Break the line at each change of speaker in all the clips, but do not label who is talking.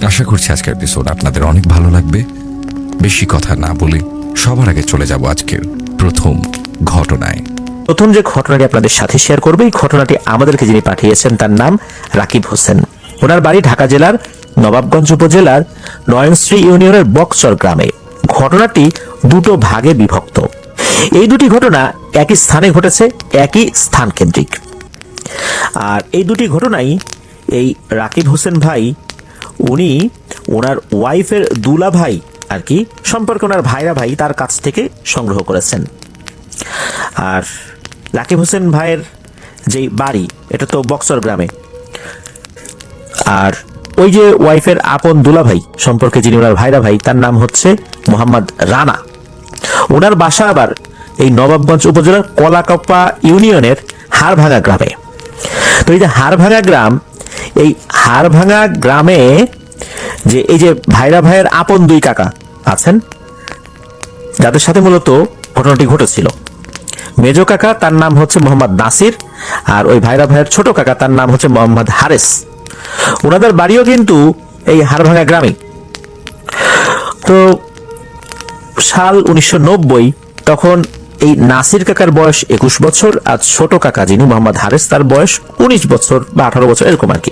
আশা করছি আজকের এপিসোড আপনাদের অনেক ভালো লাগবে। বেশি কথা না বলে সবার আগে চলে যাব আজকের প্রথম ঘটনায়।
প্রথম যে ঘটনাটি আপনাদের সাথে শেয়ার করবে, এই ঘটনাটি আমাদেরকে যিনি পাঠিয়েছেন তার নাম রাকিব হোসেন। ওনার বাড়ি ঢাকা জেলার নবাবগঞ্জ উপজেলার নয়নশ্রী ইউনিয়নের বকচর গ্রামে। ঘটনাটি দুটো ভাগে বিভক্ত। এই দুটি ঘটনা একই স্থানে ঘটেছে, একই স্থান কেন্দ্রিক। আর এই দুটি ঘটনাই এই রাকিব হোসেন ভাই উনি ওনার ওয়াইফের দুলা ভাই আর কি সম্পর্কে ওনার ভাইরা ভাই তার কাছ থেকে সংগ্রহ করেছেন। আর রাকিব হোসেন ভাইয়ের যেই বাড়ি এটা তো বকচর গ্রামে। আর ওই যে ওয়াইফের আপন দুলা ভাই সম্পর্কে যিনি ওনার ভাইরা ভাই তার নাম হচ্ছে মোহাম্মদ রানা। ওনার বাসা আবার এই নবাবগঞ্জ উপজেলার কলাকাপ্পা ইউনিয়নের হাড়ভাঙা গ্রামে। তো এই যে হাড়ভাঙা গ্রাম, এই হাড়ভাঙা গ্রামে যে এই যে ভাইরা ভাইয়ের আপন দুই কাকা আছেন যাদের সাথে মূলত ঘটনাটি ঘটেছিল। মেজ কাকা তার নাম হচ্ছে মোহাম্মদ নাসির, আর ওই ভাইরা ভাইয়ের ছোট কাকা তার নাম হচ্ছে মোহাম্মদ হারেস। ওনাদের বাড়িও কিন্তু এই হাড়ভাঙা গ্রামে। তো সাল 1990, তখন এই নাসির কাকার বয়স 21 বছর, আর ছোট কাকা যিনি মোহাম্মদ হারেস তার বয়স 19 বছর বা 18 বছর এরকম আর কি।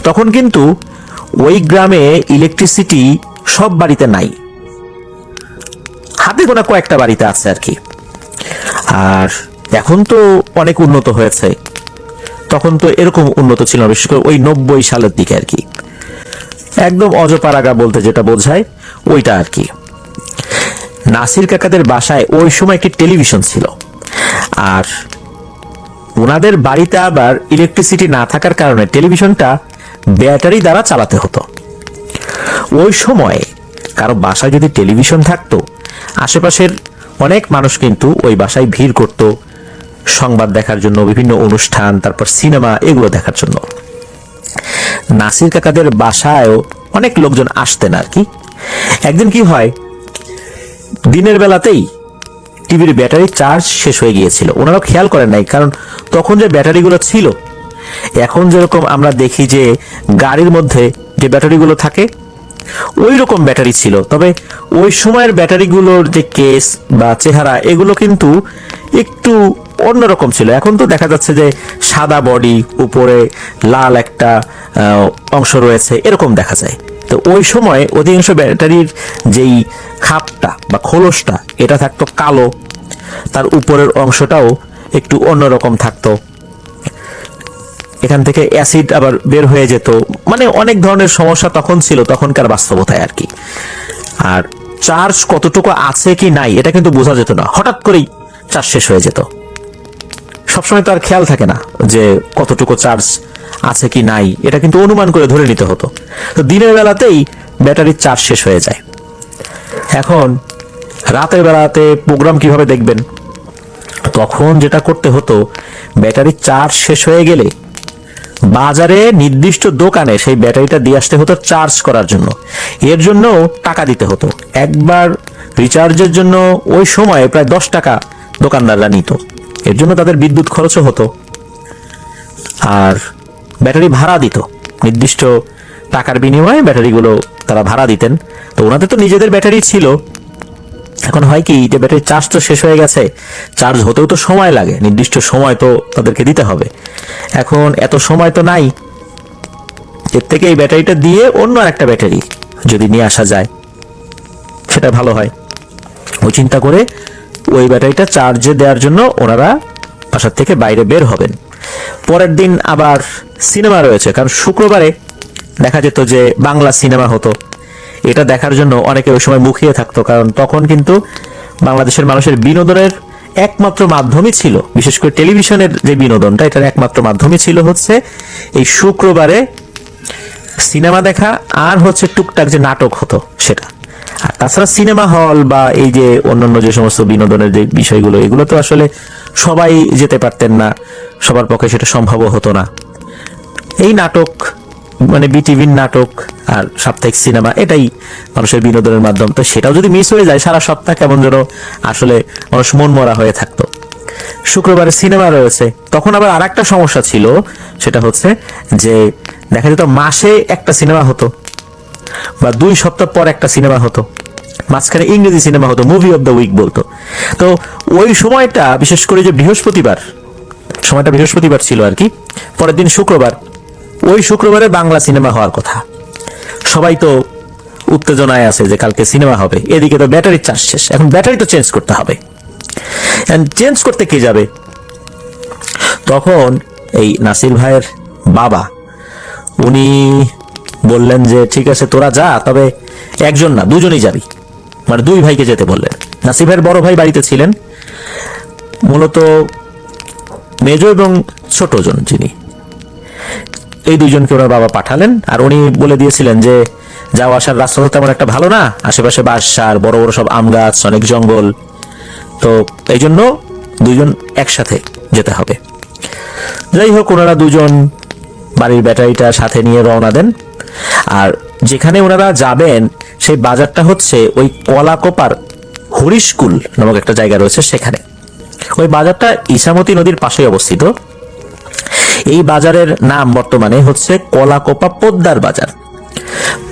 তখন কিন্তু ওই গ্রামে ইলেকট্রিসিটি সব বাড়িতে নাই, হাতে গোনা কয়েকটা বাড়িতে আছে আর কি। আর এখন তো অনেক উন্নত হয়েছে, তখন তো এরকম উন্নত ছিল না, বিশেষ করে ওই 90 সালের দিকে আর কি। একদম অজপাড়াগা বলতে যেটা বোঝায় ওইটা আর কি। নাসির কাকাদের বাসায় ওই সময় একটি টেলিভিশন ছিল, আর ওনাদের বাড়িতে আবার ইলেকট্রিসিটি না থাকার কারণে টেলিভিশনটা ব্যাটারি দ্বারা চালাতে হতো। ওই সময় কারো বাসায় যদি টেলিভিশন থাকতো, আশেপাশের অনেক মানুষ কিন্তু ওই বাসায় ভিড় করত সংবাদ দেখার জন্য, বিভিন্ন অনুষ্ঠান, তারপর সিনেমা এগুলো দেখার জন্য। নাসির কাকাদের বাসায়ও অনেক লোকজন আসতেন আর কি। একদিন কি হয়, দিনের বেলাতেই টিভির ব্যাটারি চার্জ শেষ হয়ে গিয়েছিল। ওনারাও খেয়াল করেন নাই, কারণ তখন যে ব্যাটারিগুলো ছিল, এখন যেরকম আমরা দেখি যে গাড়ির মধ্যে যে ব্যাটারিগুলো থাকে ওই রকম ব্যাটারি ছিল। তবে ওই সময়ের ব্যাটারিগুলোর যে কেস বা চেহারা এগুলো কিন্তু একটু অন্যরকম ছিল। এখন তো দেখা যাচ্ছে যে সাদা বডি, উপরে লাল একটা অংশ রয়েছে, এরকম দেখা যায়। তো ওই সময় অধিকাংশ ব্যাটারির যেই খাপটা বা খোলসটা এটা থাকতো কালো, তার উপরের অংশটাও একটু অন্যরকম থাকতো। এখান থেকে অ্যাসিড আবার বের হয়ে যেত, মানে অনেক ধরনের সমস্যা তখন ছিল, তখনকার বাস্তবতায় আর কি। আর চার্জ কতটুকু আছে কি নাই এটা কিন্তু বোঝা যেত না, হঠাৎ করেই চার্জ শেষ হয়ে যেত। সবসময় তো আর খেয়াল থাকে না যে কতটুকু চার্জ আছে কি নাই, এটা কিন্তু অনুমান করে ধরে নিতে হতো। তো দিনের বেলাতেই ব্যাটারির চার্জ শেষ হয়ে যায়। এখন রাতের বেলাতে প্রোগ্রাম কিভাবে দেখবেন? তখন যেটা করতে হতো, ব্যাটারির চার্জ শেষ হয়ে গেলে বাজারে নির্দিষ্ট দোকানে সেই ব্যাটারিটা দিয়ে আসতে হতো চার্জ করার জন্য। এর জন্য টাকা দিতে হতো। একবার রিচার্জের জন্য ওই সময়ে প্রায় 10 টাকা দোকানদাররা নিত। এর জন্য তাদের বিদ্যুৎ খরচও হতো, আর ব্যাটারি ভাড়া দিত। নির্দিষ্ট টাকার বিনিময়ে ব্যাটারিগুলো তারা ভাড়া দিতেন। তো ওনাদের তো নিজেদের ব্যাটারি ছিল। এখন হয় কি, যে ব্যাটারি চার্জ তো শেষ হয়ে গেছে, চার্জ হতেও তো সময় লাগে, নির্দিষ্ট সময় তো তাদেরকে দিতে হবে। এখন এত সময় তো নাই, এর থেকে এই ব্যাটারিটা দিয়ে অন্য একটা ব্যাটারি যদি নিয়ে আসা যায় সেটা ভালো হয়। ওই চিন্তা করে ওই ব্যাটারিটা চার্জে দেওয়ার জন্য ওনারা বাসার থেকে বাইরে বের হবেন। পরের দিন আবার সিনেমা রয়েছে, কারণ শুক্রবারে দেখা যেত যে বাংলা সিনেমা হতো। এটা দেখার জন্য অনেকে ওই সময় মুখিয়ে থাকতো, কারণ তখন কিন্তু বাংলাদেশের মানুষের বিনোদনের একমাত্র মাধ্যমই ছিল, বিশেষ করে টেলিভিশনের যে বিনোদনটা, এটার একমাত্র মাধ্যমই ছিল হচ্ছে এই শুক্রবারে সিনেমা দেখা, আর হচ্ছে টুকটাক যে নাটক হতো সেটা। আর তাছাড়া সিনেমা হল বা এই যে অন্যান্য যে সমস্ত বিনোদনের যে বিষয়গুলো, এগুলো তো আসলে সবাই যেতে পারতেন না, সবার পক্ষে সেটা সম্ভব হতো না। এই নাটক মানে বিটিভির নাটক আর সাপ্তাহিক সিনেমা, এটাই মানুষের বিনোদনের মাধ্যম। তো সেটাও যদি মিস হয়ে যায়, সারা সপ্তাহ কেমন যেন আসলে মানুষ মন মরা হয়ে থাকতো। শুক্রবারে সিনেমা রয়েছে, তখন আবার আরেকটা সমস্যা ছিল, সেটা হচ্ছে যে দেখা যেত মাসে একটা সিনেমা হতো বা 2 সপ্তাহ পর একটা সিনেমা হতো, মাঝখানে ইংরেজি সিনেমা হতো, মুভি অফ দ্য উইক বলতো। তো ওই সময়টা বিশেষ করে যে বৃহস্পতিবার, সময়টা বৃহস্পতিবার ছিল আর কি, পরের দিন শুক্রবার, ওই শুক্রবারে বাংলা সিনেমা হওয়ার কথা। সবাই তো উত্তেজনায় আছে যে কালকে সিনেমা হবে, এদিকে তো ব্যাটারির চার্জ শেষ, এখন ব্যাটারি তো চেঞ্জ করতে হবে। চেঞ্জ করতে কে যাবে? তখন এই নাসির ভাইয়ের বাবা উনি বললেন যে ঠিক আছে তোরা যা, তবে একজন না দুজনেই যাবি, মানে 2 ভাইকে যেতে বললেন। নাসির ভাইয়ের বড় ভাই বাড়িতে ছিলেন, মূলত মেজ এবং ছোট জন যিনি, এই 2 জনকে ওনার বাবা পাঠালেন। আর উনি বলে দিয়েছিলেন যে যাওয়া আসার রাস্তা তো তেমন একটা ভালো না, আশেপাশে বাঁশঝাড়, বড় বড় সব আম গাছ, অনেক জঙ্গল, তো এই জন্য 2 জন একসাথে যেতে হবে। যাই হোক, ওনারা 2 জন বাড়ির ব্যাটারিটা সাথে নিয়ে রওনা দেন। আর যেখানে ওনারা যাবেন সেই বাজারটা হচ্ছে ওই কলাকোপার হরিশকুল নামক একটা জায়গা রয়েছে সেখানে। ওই বাজারটা ইসামতি নদীর পাশেই অবস্থিত। এই বাজারের নাম বর্তমানে হচ্ছে কলাকোপা পোদ্দার বাজার।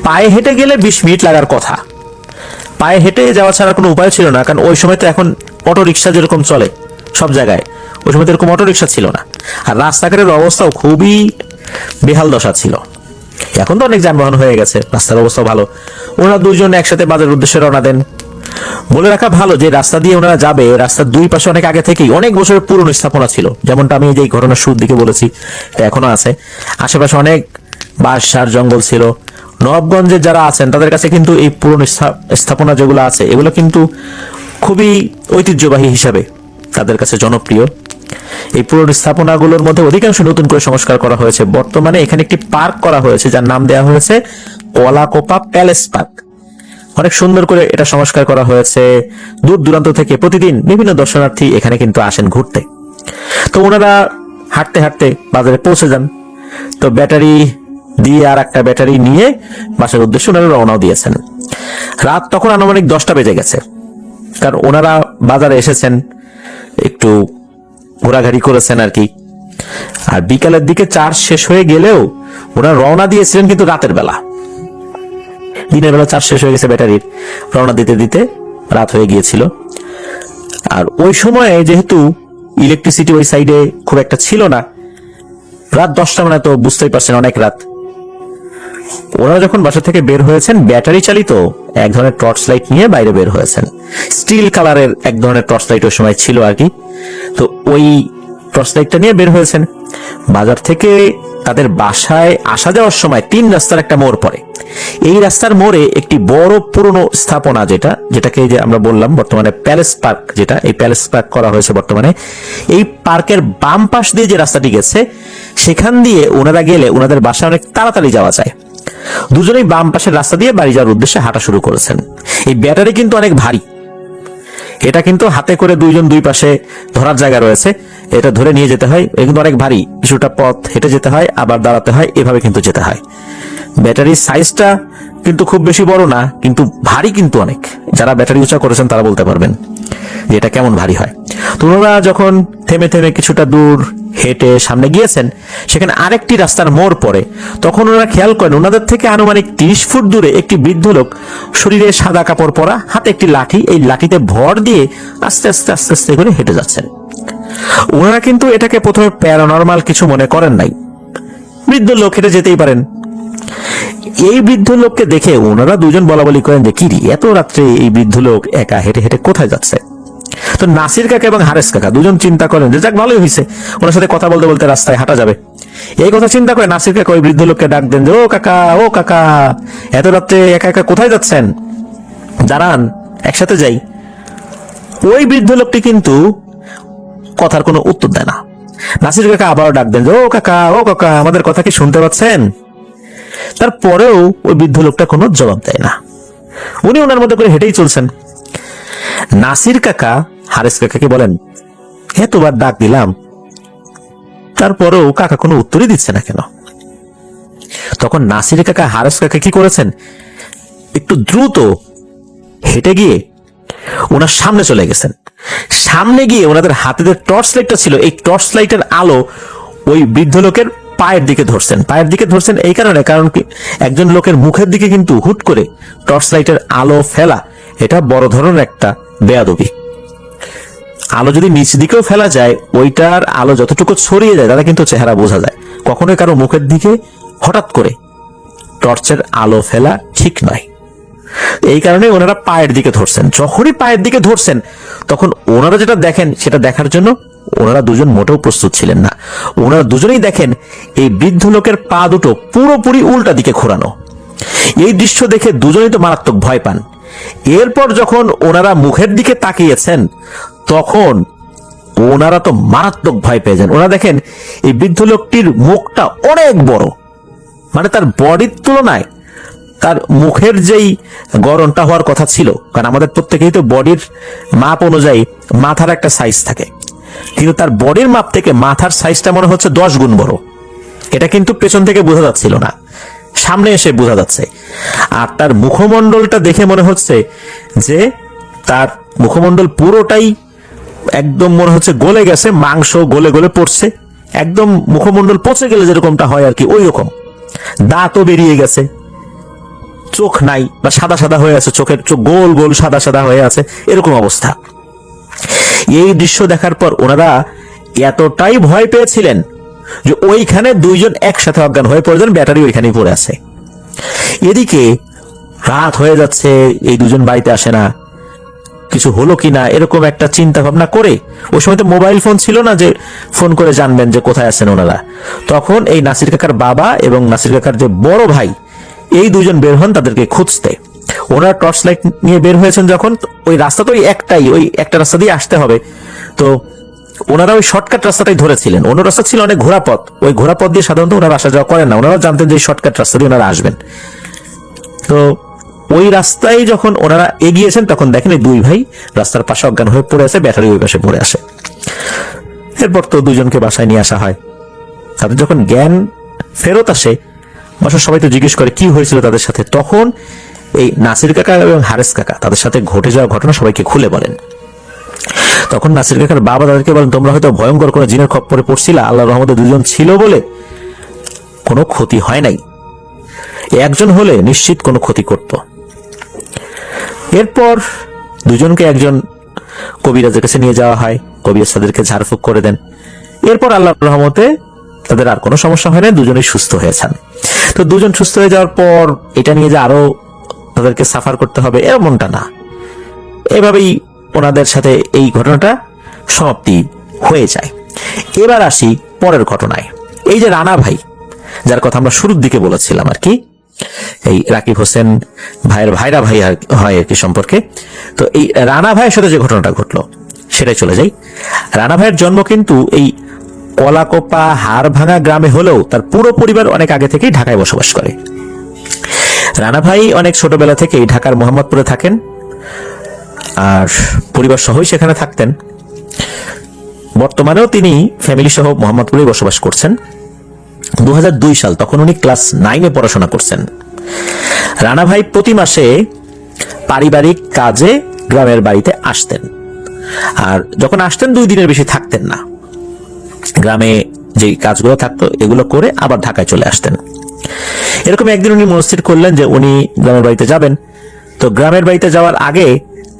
পায়ে হেঁটে গেলে 20 মিনিট লাগার কথা, পায়ে হেঁটে যাওয়া ছাড়া কোনো উপায় ছিল না, কারণ ওই সময় তো এখন অটো রিক্সা যেরকম চলে সব জায়গায়, ওই সময় তো এরকম অটো রিক্সা ছিল না। আর রাস্তাঘাটের অবস্থাও খুবই বেহাল দশা ছিল। এখন তো অনেক যানবাহন হয়ে গেছে, রাস্তার অবস্থাও ভালো। ওনারা 2 জন একসাথে বাজারের উদ্দেশ্যে রওনা দেন। বলে রাখা ভালো যে রাস্তা দিয়ে ওনারা যাবে, রাস্তার 2 পাশে অনেক আগে থেকেই অনেক বছরের পুরনো স্থাপনা ছিল, যেমনটা আমি এই ঘটনার শুরুর দিকে বলেছি, এখনো আছে। আশেপাশে অনেক বাঁশঝাড় জঙ্গল ছিল। নবাবগঞ্জের যারা আছেন তাদের কাছে কিন্তু এই পুরনো স্থাপনা যেগুলো আছে এগুলো কিন্তু খুবই ঐতিহ্যবাহী হিসাবে তাদের কাছে জনপ্রিয়। এই পুরনো স্থাপনাগুলোর মধ্যে অধিকাংশ নতুন করে সংস্কার করা হয়েছে। বর্তমানে এখানে একটি পার্ক করা হয়েছে যার নাম দেওয়া হয়েছে কলাকোপা প্যালেস পার্ক। অনেক সুন্দর করে এটা সংস্কার করা হয়েছে। দূর দূরান্ত থেকে প্রতিদিন বিভিন্ন দর্শনার্থী এখানে কিন্তু আসেন ঘুরতে। তো ওনারা হাঁটতে হাঁটতে বাজারে পৌঁছে যান। তো ব্যাটারি দিয়ে আর একটা ব্যাটারি নিয়ে বাসার উদ্দেশ্যে ওনারা রওনাও দিয়েছেন। রাত তখন আনুমানিক 10টা বেজে গেছে, কারণ ওনারা বাজারে এসেছেন, একটু ঘোরাঘুরি করেছেন আর কি। আর বিকালের দিকে চার্জ শেষ হয়ে গেলেও ওনারা রওনা দিয়েছিলেন কিন্তু রাতের বেলা। দিনের বেলা চার্জ শেষ হয়ে গেছে ব্যাটারির, রওনা দিতে দিতে রাত হয়ে গিয়েছিল। আর ওই সময়ে যেহেতু ইলেকট্রিসিটি ওই সাইডে খুব একটা ছিল না, রাত 10টা মানে তো বুঝতেই পারছেন অনেক রাত। ওনারা যখন বাসা থেকে বের হয়েছেন ব্যাটারি চালিত এক ধরনের টর্চ লাইট নিয়ে বাইরে বের হয়েছেন। স্টিল কালারের এক ধরনের টর্চ লাইট ওই সময় ছিল আর কি। তো ওই টর্চ লাইটটা নিয়ে বের হয়েছেন। বাজার থেকে তাদের বাসায় আসা যাওয়ার সময় 3 রাস্তার একটা মোড় পড়ে। এই রাস্তার মোড়ে একটি বড় পুরনো স্থাপনা যেটাকে যে আমরা বললাম বর্তমানে প্যালেস পার্ক, যেটা এই প্যালেস পার্ক করা হয়েছে বর্তমানে, এই পার্কের বাম পাশ দিয়ে যে রাস্তাটি গেছে সেখান দিয়ে ওনারা গেলে ওনাদের বাসা অনেক তাড়াতাড়ি যাওয়া যায়। 2 জনেই বাম পাশের রাস্তা দিয়ে বাড়ি যাওয়ার উদ্দেশ্যে হাঁটা শুরু করেছেন। এই ব্যাটারি কিন্তু অনেক ভারী, এটা কিন্তু হাতে করে 2 জন 2 পাশে ধরার জায়গা রয়েছে, এটা ধরে নিয়ে যেতে হয়। এটা কিন্তু অনেক ভারী, কিছুটা পথ হেঁটে যেতে হয়, আবার দাঁড়াতে হয়, এভাবে কিন্তু যেতে হয়। ব্যাটারির সাইজটা কিন্তু খুব বেশি বড় না, কিন্তু ভারী কিন্তু অনেক। যারা ব্যাটারি উঁচা করেছেন তারা বলতে পারবেন যে এটা কেমন ভারী হয়। তো ওনারা যখন থেমে থেমে কিছুটা দূর হেঁটে সামনে গিয়েছেন, সেখানে আরেকটি রাস্তার মোড় পড়ে। তখন ওনারা খেয়াল করেন ওনাদের থেকে আনুমানিক 30 ফুট দূরে একটি বৃদ্ধ লোক, শরীরে সাদা কাপড় পরা, হাতে একটি লাঠি, এই লাঠিতে ভর দিয়ে আস্তে আস্তে আস্তে আস্তে করে হেঁটে যাচ্ছেন। ওনারা কিন্তু এটাকে প্রথমে প্যারানরমাল কিছু মনে করেন নাই, বৃদ্ধ লোক হেঁটে যেতেই পারেন। এই বৃদ্ধ লোককে দেখে ওনারা 2 জন বলা বলি করেন যে কি রে, এত রাত্রে এই বৃদ্ধ লোক একা হেঁটে হেঁটে কোথায় যাচ্ছে। তো নাসির কাকা এবং হারেস কাকা 2 জন চিন্তা করেন যে যাক ভালোই হয়েছে, ওনার সাথে কথা বলতে বলতে রাস্তায় হাঁটা যাবে। এই কথা চিন্তা করে নাসির কাকা ওই বৃদ্ধ লোককে ডাক দেন যে ও কাকা, এত রাত্রে একা একা কোথায় যাচ্ছেন, দাঁড়ান একসাথে যাই। ওই বৃদ্ধ লোকটি কিন্তু কথার কোনো উত্তর দেয় না। নাসির কাকা আবারও ডাক দেন যে ও কাকা, আমাদের কথা কি শুনতে পাচ্ছেন? তারপরেও ওই বৃদ্ধ লোকটা কোনো জবাব দেয় না, উনি ওনার মতো করে হেঁটেই চলছেন। নাসির কাকা হারেস কাকাকে বলেন এতবার ডাক দিলাম, তারপরেও কাকা কোনো উত্তরই দিচ্ছে না কেন? তখন নাসির কাকা হারেস কাকা কি করেছেন, একটু দ্রুত হেঁটে গিয়ে ওনার সামনে চলে গেছেন। সামনে গিয়ে ওনাদের হাতে যে টর্চ লাইটটা ছিল, এই টর্চ লাইটের আলো ওই বৃদ্ধ লোকের পায়ের দিকে ধরছেন এই কারণে, কারণ কি একজন লোকের মুখের দিকে কিন্তু হুট করে টর্চ লাইটের আলো ফেলা এটা বড় ধরনের একটা বেয়াদবি। আলো যদি নিচ দিকেও ফেলা যায়, ওইটার আলো যতটুকু ছড়িয়ে যায় তাহলে কিন্তু চেহারা বোঝা যায়। কখনোই কারো মুখের দিকে হঠাৎ করে টর্চের আলো ফেলা ঠিক নয়। এই কারণে ওনারা পায়ের দিকে ধরছেন। যখনই পায়ের দিকে ধরছেন তখন ওনারা যেটা দেখেন সেটা দেখার জন্য ওনারা দুজন মোটেও প্রস্তুত ছিলেন না। ওনারা দুজনেই দেখেন এই বৃদ্ধ লোকের পা দুটো পুরোপুরি উল্টা দিকে ঘোরানো। এই দৃশ্য দেখে দুজনেই তো মারাত্মক ভয় পান। এরপর যখন ওনারা মুখের দিকে তাকিয়েছেন তখন ওনারা তো মারাত্মক ভয় পেয়ে যান। ওনারা দেখেন এই বৃদ্ধ লোকটির মুখটা অনেক বড়, মানে তার বডির তুলনায় তার মুখের যেই গড়নটা হওয়ার কথা ছিল, কারণ আমাদের প্রত্যেকেই তো বডির মাপ অনুযায়ী মাথার একটা সাইজ থাকে, কিন্তু তার বডির মাপ থেকে মাথার সাইজটা মনে হচ্ছে 10 গুণ বড়। এটা কিন্তু পেছন থেকে বোঝা যাচ্ছিল না, সামনে এসে বোঝা যাচ্ছে। আর তার মুখমণ্ডলটা দেখে মনে হচ্ছে যে তার মুখমণ্ডল পুরোটাই একদম মনে হচ্ছে গলে গেছে, মাংস গলে গলে পড়ছে, একদম মুখমণ্ডল পচে গেলে যেরকমটা হয় আর কি ওই রকম। দাঁতও বেরিয়ে গেছে, চোখ নাই বা সাদা সাদা হয়ে আছে, চোখের চোখ গোল গোল সাদা সাদা হয়ে আছে, এরকম অবস্থা। এই দৃশ্য দেখার পর ওনারা এতটাই ভয় পেয়েছিলেন যে ওইখানে দুইজন একসাথে অজ্ঞান হয়ে পড়েছেন, ব্যাটারি ওইখানেই পড়ে আছে। এদিকে রাত হয়ে যাচ্ছে, এই দুজন বাড়িতে আসে না, কিছু হলো কিনা এরকম একটা চিন্তা ভাবনা করে, ওই সময় তো মোবাইল ফোন ছিল না যে ফোন করে জানবেন যে কোথায় আছেন ওনারা। তখন এই নাসির কাকার বাবা এবং নাসির কাকার যে বড় ভাই, এই দুজন বের হন তাদেরকে খুঁজতে। ওনারা টর্চ লাইট নিয়ে বের হয়েছেন যখন, ওই রাস্তা তো ওই একটা রাস্তা দিয়ে আসতে হবে, তো ওনারা ওই শর্টকাট রাস্তাটাই ধরেছিলেন। অন্য রাস্তা ছিল অনেক ঘোরাপথ, ওই ঘোরাপথ দিয়ে সাধারণত ওনারা আসা যাওয়া করেন না, ওনারা জানতেন যে শর্টকাট রাস্তা দিয়ে ওনারা আসবেন। তো ওই রাস্তায় যখন ওনারা এগিয়েছেন তখন দেখেন এই দুই ভাই রাস্তার পাশে অজ্ঞান হয়ে পড়ে আছে, ব্যাটারি ওই পাশে পড়ে আসে। এরপর তো দুজনকে বাসায় নিয়ে আসা হয়। তাদের যখন জ্ঞান ফেরত আসে, বাসার সবাই তো জিজ্ঞেস করে কি হয়েছিল তাদের সাথে। তখন এই নাসির কাকা এবং হারেস কাকা তাদের সাথে ঘটে যাওয়া ঘটনা সবাইকে খুলে বলেন। তখন নাসির কাকার বাবা তাদেরকে বলেন, তোমরা হয়তো ভয়ঙ্কর কোনো জিনের খপ্পরে পড়ছিল, আল্লাহর রহমতে দুজন ছিল বলে কোনো ক্ষতি হয় নাই, একজন হলে নিশ্চিত কোনো ক্ষতি করত। এরপর দুজনকে একজন কবিরাজের কাছে নিয়ে যাওয়া হয়, কবিরাজ তাদেরকে ঝাড়ফুঁক করে দেন। এরপর আল্লাহর রহমতে তাদের আর কোনো সমস্যা হয় না, দুজনেই সুস্থ হয়েছেন। তো দুজন সুস্থ হয়ে যাওয়ার পর এটা নিয়ে যে আরো তাদেরকে সাফার করতে হবে এমনটা না, এভাবেই ওনাদের সাথে এই ঘটনাটা সমাপ্তি হয়ে যায়। এবার আসি পরের ঘটনায়। এই যে রানা ভাই, যার কথা আমরা শুরুর দিকে বলেছিলাম আর কি, এই রাকিব হোসেন ভাইয়ের ভাইরা ভাই হয় আর কি সম্পর্কে। তো এই রানা ভাইয়ের সাথে যে ঘটনাটা ঘটলো সেটাই চলে যাই। রানা ভাইয়ের জন্ম কিন্তু এই কলাকোপা হাড়ভাঙা গ্রামে হলেও তার পুরো পরিবার অনেক আগে থেকেই ঢাকায় বসবাস করে। রানা ভাই অনেক ছোটবেলা থেকেই ঢাকার মোহাম্মদপুরে থাকেন আর পরিবার সহই সেখানে থাকতেন। বর্তমানেও তিনি ফ্যামিলি সহ মোহাম্মদপুরে বসবাস করছেন। 2002 সাল, তখন উনি ক্লাস 9-এ পড়াশোনা করছেন। রানা ভাই প্রতি মাসে পারিবারিক কাজে গ্রামের বাড়িতে আসতেন, আর যখন আসতেন 2 দিনের বেশি থাকতেন না। গ্রামে যে কাজগুলো থাকতো এগুলো করে আবার ঢাকায় চলে আসতেন। এরকম একদিন উনি মনস্থির করলেন যে উনি গ্রামের বাড়িতে যাবেন। তো গ্রামের বাড়িতে যাওয়ার আগে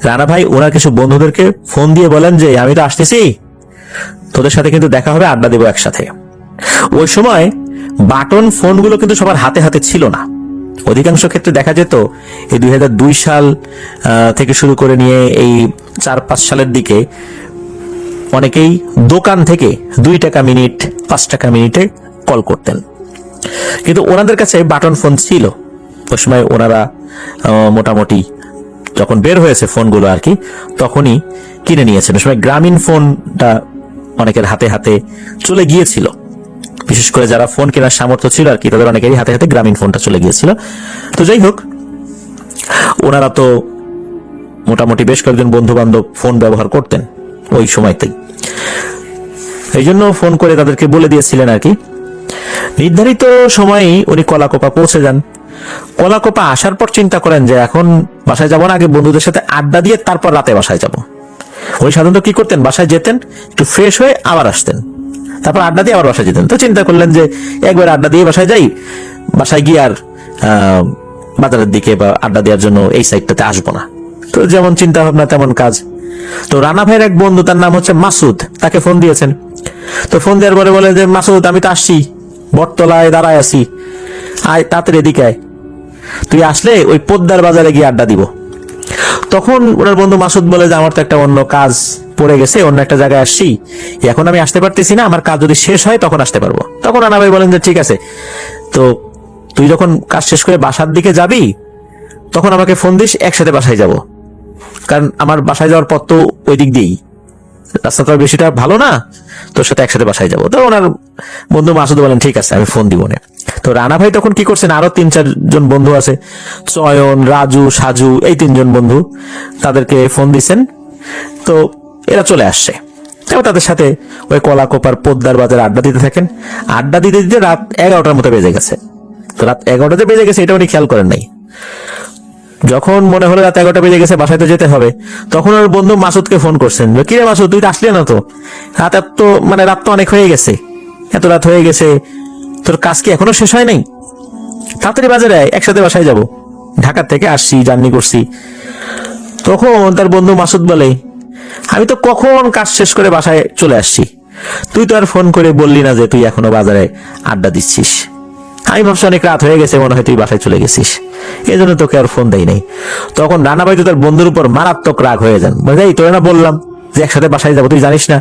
রানা ভাই ওনার কিছু বন্ধুদেরকে ফোন দিয়ে বলেন যে আমি তো আসতেছি, তোদের সাথে কিন্তু দেখা হবে, আড্ডা দেবো একসাথে। ওই সময় বাটন ফোনগুলো কিন্তু সবার হাতে হাতে ছিল না। অধিকাংশ ক্ষেত্রে দেখা যেত এই 2002 সাল থেকে শুরু করে নিয়ে এই 4-5 সালের দিকে অনেকেই দোকান থেকে 2 টাকা মিনিট 5 টাকা মিনিটে কল করতেন, কিন্তু ওনাদের কাছে বাটন ফোন ছিল। ওই সময় ওনারা মোটামুটি যখন বের হয়েছে ফোনগুলো আর কি, তখনই কিনে নিয়েছেন। ওই সময় গ্রামীণ ফোনটা অনেকের হাতে হাতে চলে গিয়েছিল, বিশেষ করে যারা ফোন কেনার সামর্থ্য ছিল আর কি, তাদের অনেকেরই হাতে হাতে গ্রামীণ ফোনটা চলে গিয়েছিল। তো যাই হোক, ওনারা তো মোটামুটি বেশ কয়েকজন বন্ধু বান্ধব ফোন ব্যবহার করতেন ওই সময়তেই, এই জন্য ফোন করে তাদেরকে বলে দিয়েছিলেন আর কি। নির্ধারিত সময়ে উনি কলাকোপা পৌঁছে যান। কলাকোপা আসার পর চিন্তা করেন যে এখন বাসায় যাবো না, আগে বন্ধুদের সাথে আড্ডা দিয়ে তারপর রাতে বাসায় যাব। উনি সাধারণত কি করতেন, বাসায় যেতেন, একটু ফ্রেশ হয়ে আবার আসতেন, তারপর আড্ডা দিয়ে আবার বাসায় যেতেন। তো চিন্তা করলেন যে একবার আড্ডা দিয়ে বাসায় যাই, বাসায় গিয়ে আর বাজারের দিকে বা আড্ডা দেওয়ার জন্য এই সাইডটাতে আসবো না। তো যেমন চিন্তা ভাবনা তেমন কাজ। তো রানা ভাইয়ের এক বন্ধু, তার নাম হচ্ছে মাসুদ, তাকে ফোন দিয়েছেন। তো ফোন দেওয়ার পরে বলে যে মাসুদ, আমি তো আসছি, বটতলায় দাঁড়ায় আছি, আয় তাড়াতাড়ি এদিকে আয়, তুই আসলে ওই পোদ্দার বাজারে গিয়ে আড্ডা দিব। তখন ওনার বন্ধু মাসুদ বলে যে আমার তো একটা অন্য কাজ পড়ে গেছে, অন্য একটা জায়গায় আসছি, এখন আমি আসতে পারতেছি না, আমার কাজ যদি শেষ হয় তখন আসতে পারবো। তখন রানা ভাই বলেন যে ঠিক আছে, তো তুই যখন কাজ শেষ করে বাসার দিকে যাবি তখন আমাকে ফোন দিস, একসাথে বাসায় যাব, কারণ আমার বাসায় যাওয়ার পথ তো ওই দিক দিয়েই, রাস্তাটা বেশিটা ভালো না, তোর সাথে একসাথে বাসায় যাবো। তো ওনার বন্ধু মাসুদ বলেন ঠিক আছে, আমি ফোন দিব না। তো রানা ভাই তখন কি করছেন, আরো 3-4 জন বন্ধু আছে, চয়ন, রাজু, সাজু, এই 3 জন বন্ধু, তাদেরকে ফোন দিচ্ছেন। তো এরা চলে আসছে, এবং তাদের সাথে ওই কলাকোপার পোদ্দার বাজারে আড্ডা দিতে থাকেন। আড্ডা দিতে দিতে রাত 11টার মতো বেজে গেছে। তো রাত 11টাতে বেজে গেছে এটা উনি খেয়াল করেন নাই। যখন মনে হলো রাত 11টা বেজে গেছে, বাসায় তো যেতে হবে, তখন ওর বন্ধু মাসুদকে ফোন করছেন, কি রে মাসুদ, তুই তো আসলি না, তো রাত এত রাত তো অনেক হয়ে গেছে, এত রাত হয়ে গেছে, তোর কাজ কি এখনো শেষ হয় নাই? তাড়াতাড়ি বাজারে আয়, একসাথে বাসায় যাব, ঢাকা থেকে আসছি, জার্নি করছি। তখন তার বন্ধু মাসুদ বলে, আমি তো কখন কাজ শেষ করে বাসায় চলে আসছি, তুই তো আর ফোন করে বললি না যে তুই এখনো বাজারে আড্ডা দিচ্ছিস, আমি ভাবছি অনেক রাত হয়ে গেছে, মনে হয় তুই বাসায় চলে গেছিস, এই জন্য তোকে আর ফোন দেই নাই। তখন রানা ভাই তো তার বন্ধুর উপর মারাত্মক রাগ হয়ে যান, বলে তোরা না বললাম যে একসাথে বাসায় যাবো, তুই জানিস না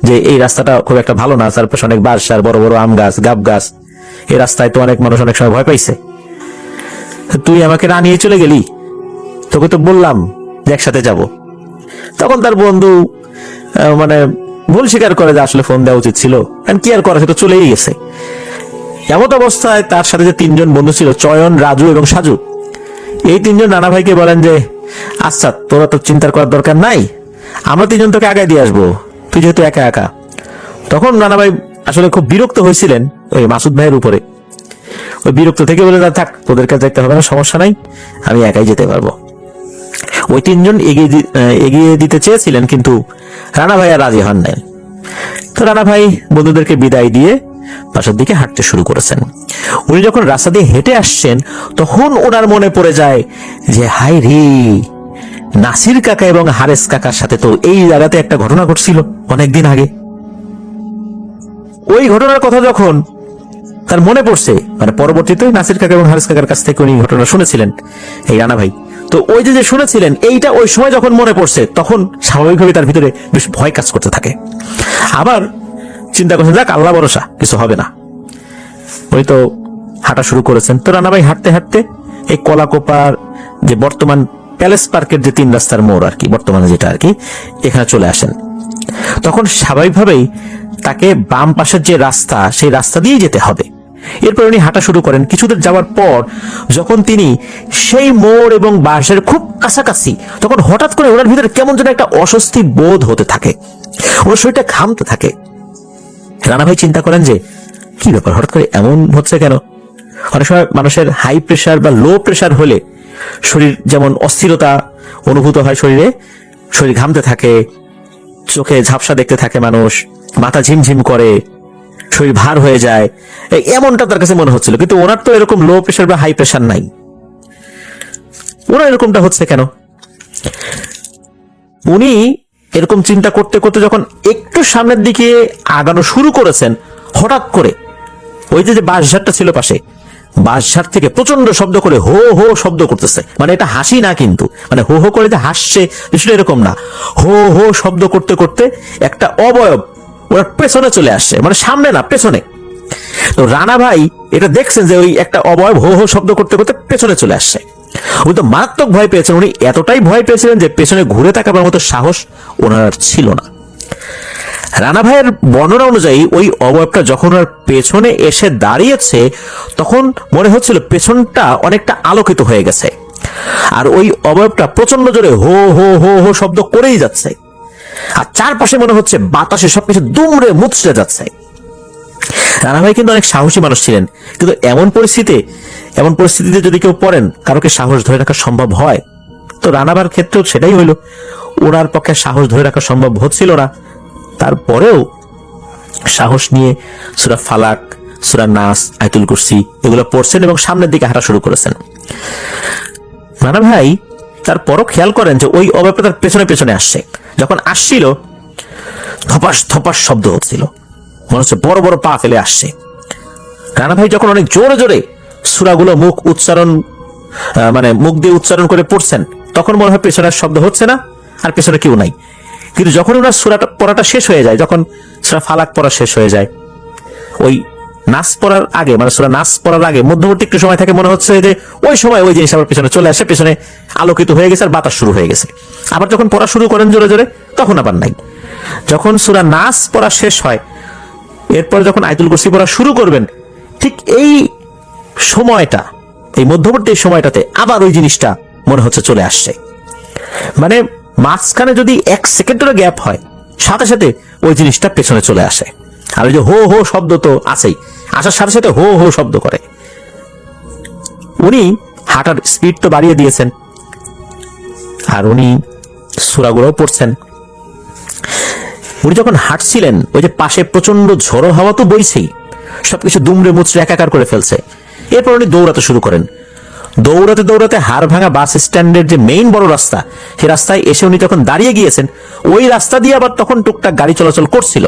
যে এই রাস্তাটা খুব একটা ভালো না, চারপাশে অনেক বাঁশ, বড় বড় আম গাছ, গাব গাছ, এই রাস্তায় তো অনেক মানুষ অনেক সময় ভয় পাইছে, তুই আমাকে না নিয়ে চলে গেলি, তোকে তো বললাম যে একসাথে যাব। তখন তার বন্ধু ভুল স্বীকার করে যে আসলে ফোন দেওয়া উচিত ছিল, কারণ কি আর করা, সে তো চলেই গেছে। এমত অবস্থায় তার সাথে যে 3 জন বন্ধু ছিল, চয়ন, রাজু এবং সাজু, এই 3 জন রানা ভাইকে বলেন যে আচ্ছা তোরা তো চিন্তা করার দরকার নাই, আমরা 3 জন তোকে আগায় দিয়ে আসবো, তুই যেহেতু একা একা। তখন রানা ভাই আসলে খুব বিরক্ত হয়েছিলেন ওই মাসুদ ভাইয়ের উপরে, ওই বিরক্ত থেকে বলে থাক, তোদের কাছে যেতে হবে না, সমস্যা নাই, আমি একাই যেতে পারবো। ওই 3 জন এগিয়ে দিতে চেয়েছিলেন, কিন্তু রানা ভাই আর রাজি হন নাই। তো রানা ভাই বন্ধুদেরকে বিদায় দিয়ে বাসার দিকে হাঁটতে শুরু করেছেন। উনি যখন রাস্তা দিয়ে হেঁটে আসছেন তখন ওনার মনে পড়ে যায় যে হাই রে, নাসির কাকা এবং হারেস কাকার সাথে তো এই জায়গাতে একটা ঘটনা ঘটছিল অনেকদিন আগে। ওই ঘটনার কথা যখন তার মনে পড়ছে, পরবর্তীতে নাসির কাকা এবং হারেস কাকার কাছ থেকে উনি ঘটনা শুনেছিলেন এই রানা ভাই, তো ওই যে শুনেছিলেন এইটা ওই সময় যখন মনে পড়ছে, তখন স্বাভাবিকভাবে তার ভিতরে বেশ ভয় কাজ করতে থাকে। আবার চিন্তা করছেন যাক আল্লাহ ভরসা, কিছু হবে না। ওই তো হাঁটা শুরু করেছেন। তো রানা ভাই হাঁটতে হাঁটতে এই কলাকোপার যে বর্তমান প্যালেস পার্কের যে 3 রাস্তার মোড় আর কি, বর্তমানে যেটা আর কি, এখানে চলে আসেন। তখন স্বাভাবিকভাবেই তাকে বাম পাশের যে রাস্তা, সেই রাস্তা দিয়ে যেতে হবে। এরপর উনি হাঁটা শুরু করেন। কিছুদূর যাওয়ার পর যখন তিনি সেই মোড় এবং বাঁশের খুব কাছাকাছি, তখন হঠাৎ করে ওনার ভিতরে কেমন যেন একটা অস্বস্তি বোধ হতে থাকে, ওনার শরীরটা ঘামতে থাকে। রানা ভাই চিন্তা করেন যে কি ব্যাপার, হঠাৎ করে এমন হচ্ছে কেন? অনেক সময় মানুষের হাই প্রেশার বা লো প্রেশার হলে শরীর যেমন অস্থিরতা অনুভূত হয়, শরীর ঘামতে থাকে, চোখে ঝাপসা দেখতে থাকে মানুষ, মাথা ঝিমঝিম করে, শরীর ভার হয়ে যায়, এমনটা তার কাছে মনে হচ্ছিল। কিন্তু ওনার তো এরকম লো প্রেশার বা হাই প্রেশার নাই, ওনার এরকমটা হচ্ছে কেন? উনি এরকম চিন্তা করতে করতে যখন একটু সামনের দিকে আগানো শুরু করেছেন, হঠাৎ করে ওই যে বাঁশঝাড়টা ছিল পাশে, বাঁশঝাড় থেকে প্রচন্ড শব্দ করে হো হো শব্দ করতেছে। এটা হাসি না, কিন্তু হো হো করে যে হাসছে বিষয়টা এরকম না, হো হো শব্দ করতে করতে একটা অবয়ব ওর পেছনে চলে আসছে, সামনে না, পেছনে। তো রানা ভাই এটা দেখছেন যে ওই একটা অবয়ব হো হো শব্দ করতে করতে পেছনে চলে আসছে। উনি তো মারাত্মক ভয় পেয়েছেন, উনি এতটাই ভয় পেয়েছিলেন যে পেছনে ঘুরে তাকাবার মতো সাহস ওনার ছিল না। রানা ভাইয়ের বর্ণনা অনুযায়ী ওই অবয়বটা যখন ওর পেছনে এসে দাঁড়িয়েছে, তখন মনে হচ্ছিল পেছনটা অনেকটা আলোকিত হয়ে গেছে, আর ওই অবয়বটা প্রচন্ড জোরে হো হো হো হো শব্দ করেই যাচ্ছে, আর চারপাশে মনে হচ্ছে বাতাসে সবকিছু দুমড়ে মুচড়ে যাচ্ছে। রানা ভাই কিন্তু অনেক সাহসী মানুষ ছিলেন, কিন্তু এমন পরিস্থিতিতে যদি কেউ পড়েন, কারোকে সাহস ধরে রাখা সম্ভব হয়? তো রানাবার ক্ষেত্রেও সেটাই হইল, ওনার পক্ষে সাহস ধরে রাখা সম্ভব হচ্ছিল না। তারপরেও সাহস নিয়ে সূরা ফালাক, সূরা নাস, আয়াতুল কুরসি এগুলো পড়ছেন এবং সামনের দিকে হাঁটা শুরু করেছেন। রানা ভাই তারপরও খেয়াল করেন যে ওই অব্যক্ত তার পেছনে পেছনে আসছে। যখন আসছিল ধপাস ধপাস শব্দ হচ্ছিল, মনে হচ্ছে বড় বড় পা ফেলে আসছে। রানা ভাই যখন অনেক জোরে জোরে সূরাগুলো মুখ দিয়ে উচ্চারণ করে পড়ছেন, তখন মনে হয় পেছনের শব্দ হচ্ছে না আর পেছনে কেউ নাই। কিন্তু যখন ওনার সূরাটা পড়াটা শেষ হয়ে যায়, যখন সূরা ফালাক পড়া শেষ হয়ে যায়, ওই নাস পড়ার আগে মানে সূরা নাস পড়ার আগে মধ্যবর্তী একটু সময় থাকে, মনে হচ্ছে যে ওই সময় ওই জিনিস আবার পেছনে চলে আসে, পেছনে আলোকিত হয়ে গেছে আর বাতাস শুরু হয়ে গেছে। আবার যখন পড়া শুরু করেন জোরে জোরে, তখন আবার নাই। যখন সূরা নাস পড়া শেষ হয়, এরপর যখন আয়াতুল কুরসি পড়া শুরু করবেন, ঠিক এই সময়টা, এই মধ্যবর্তী সময়টাতে আবার ওই জিনিসটা মনে হচ্ছে চলে আসছে। মানে মাঝখানে যদি 1 সেকেন্ডেরও গ্যাপ হয়, সাথে সাথে ওই জিনিসটা পেছনে চলে আসে। আর ওই যে হো হো শব্দ তো আছেই, আসার সাথে সাথে হো হো শব্দ করে। উনি হাঁটার স্পিড তো বাড়িয়ে দিয়েছেন, আর উনি সূরাগুলো পড়ছেন। উনি যখন হাঁটছিলেন, ওই যে পাশে প্রচন্ড ঝড়ো হাওয়া তো বইছেই, সবকিছু দুমড়ে মুচড়ে একাকার করে ফেলছে। এরপর উনি দৌড়াতে শুরু করেন। দৌড়াতে দৌড়াতে হাড় ভাঙা বাস স্ট্যান্ডের যে মেইন বড় রাস্তা, সেই রাস্তায় এসে উনি যখন দাঁড়িয়ে গিয়েছেন, ওই রাস্তা দিয়ে আবার তখন টুকটাক গাড়ি চলাচল করছিল।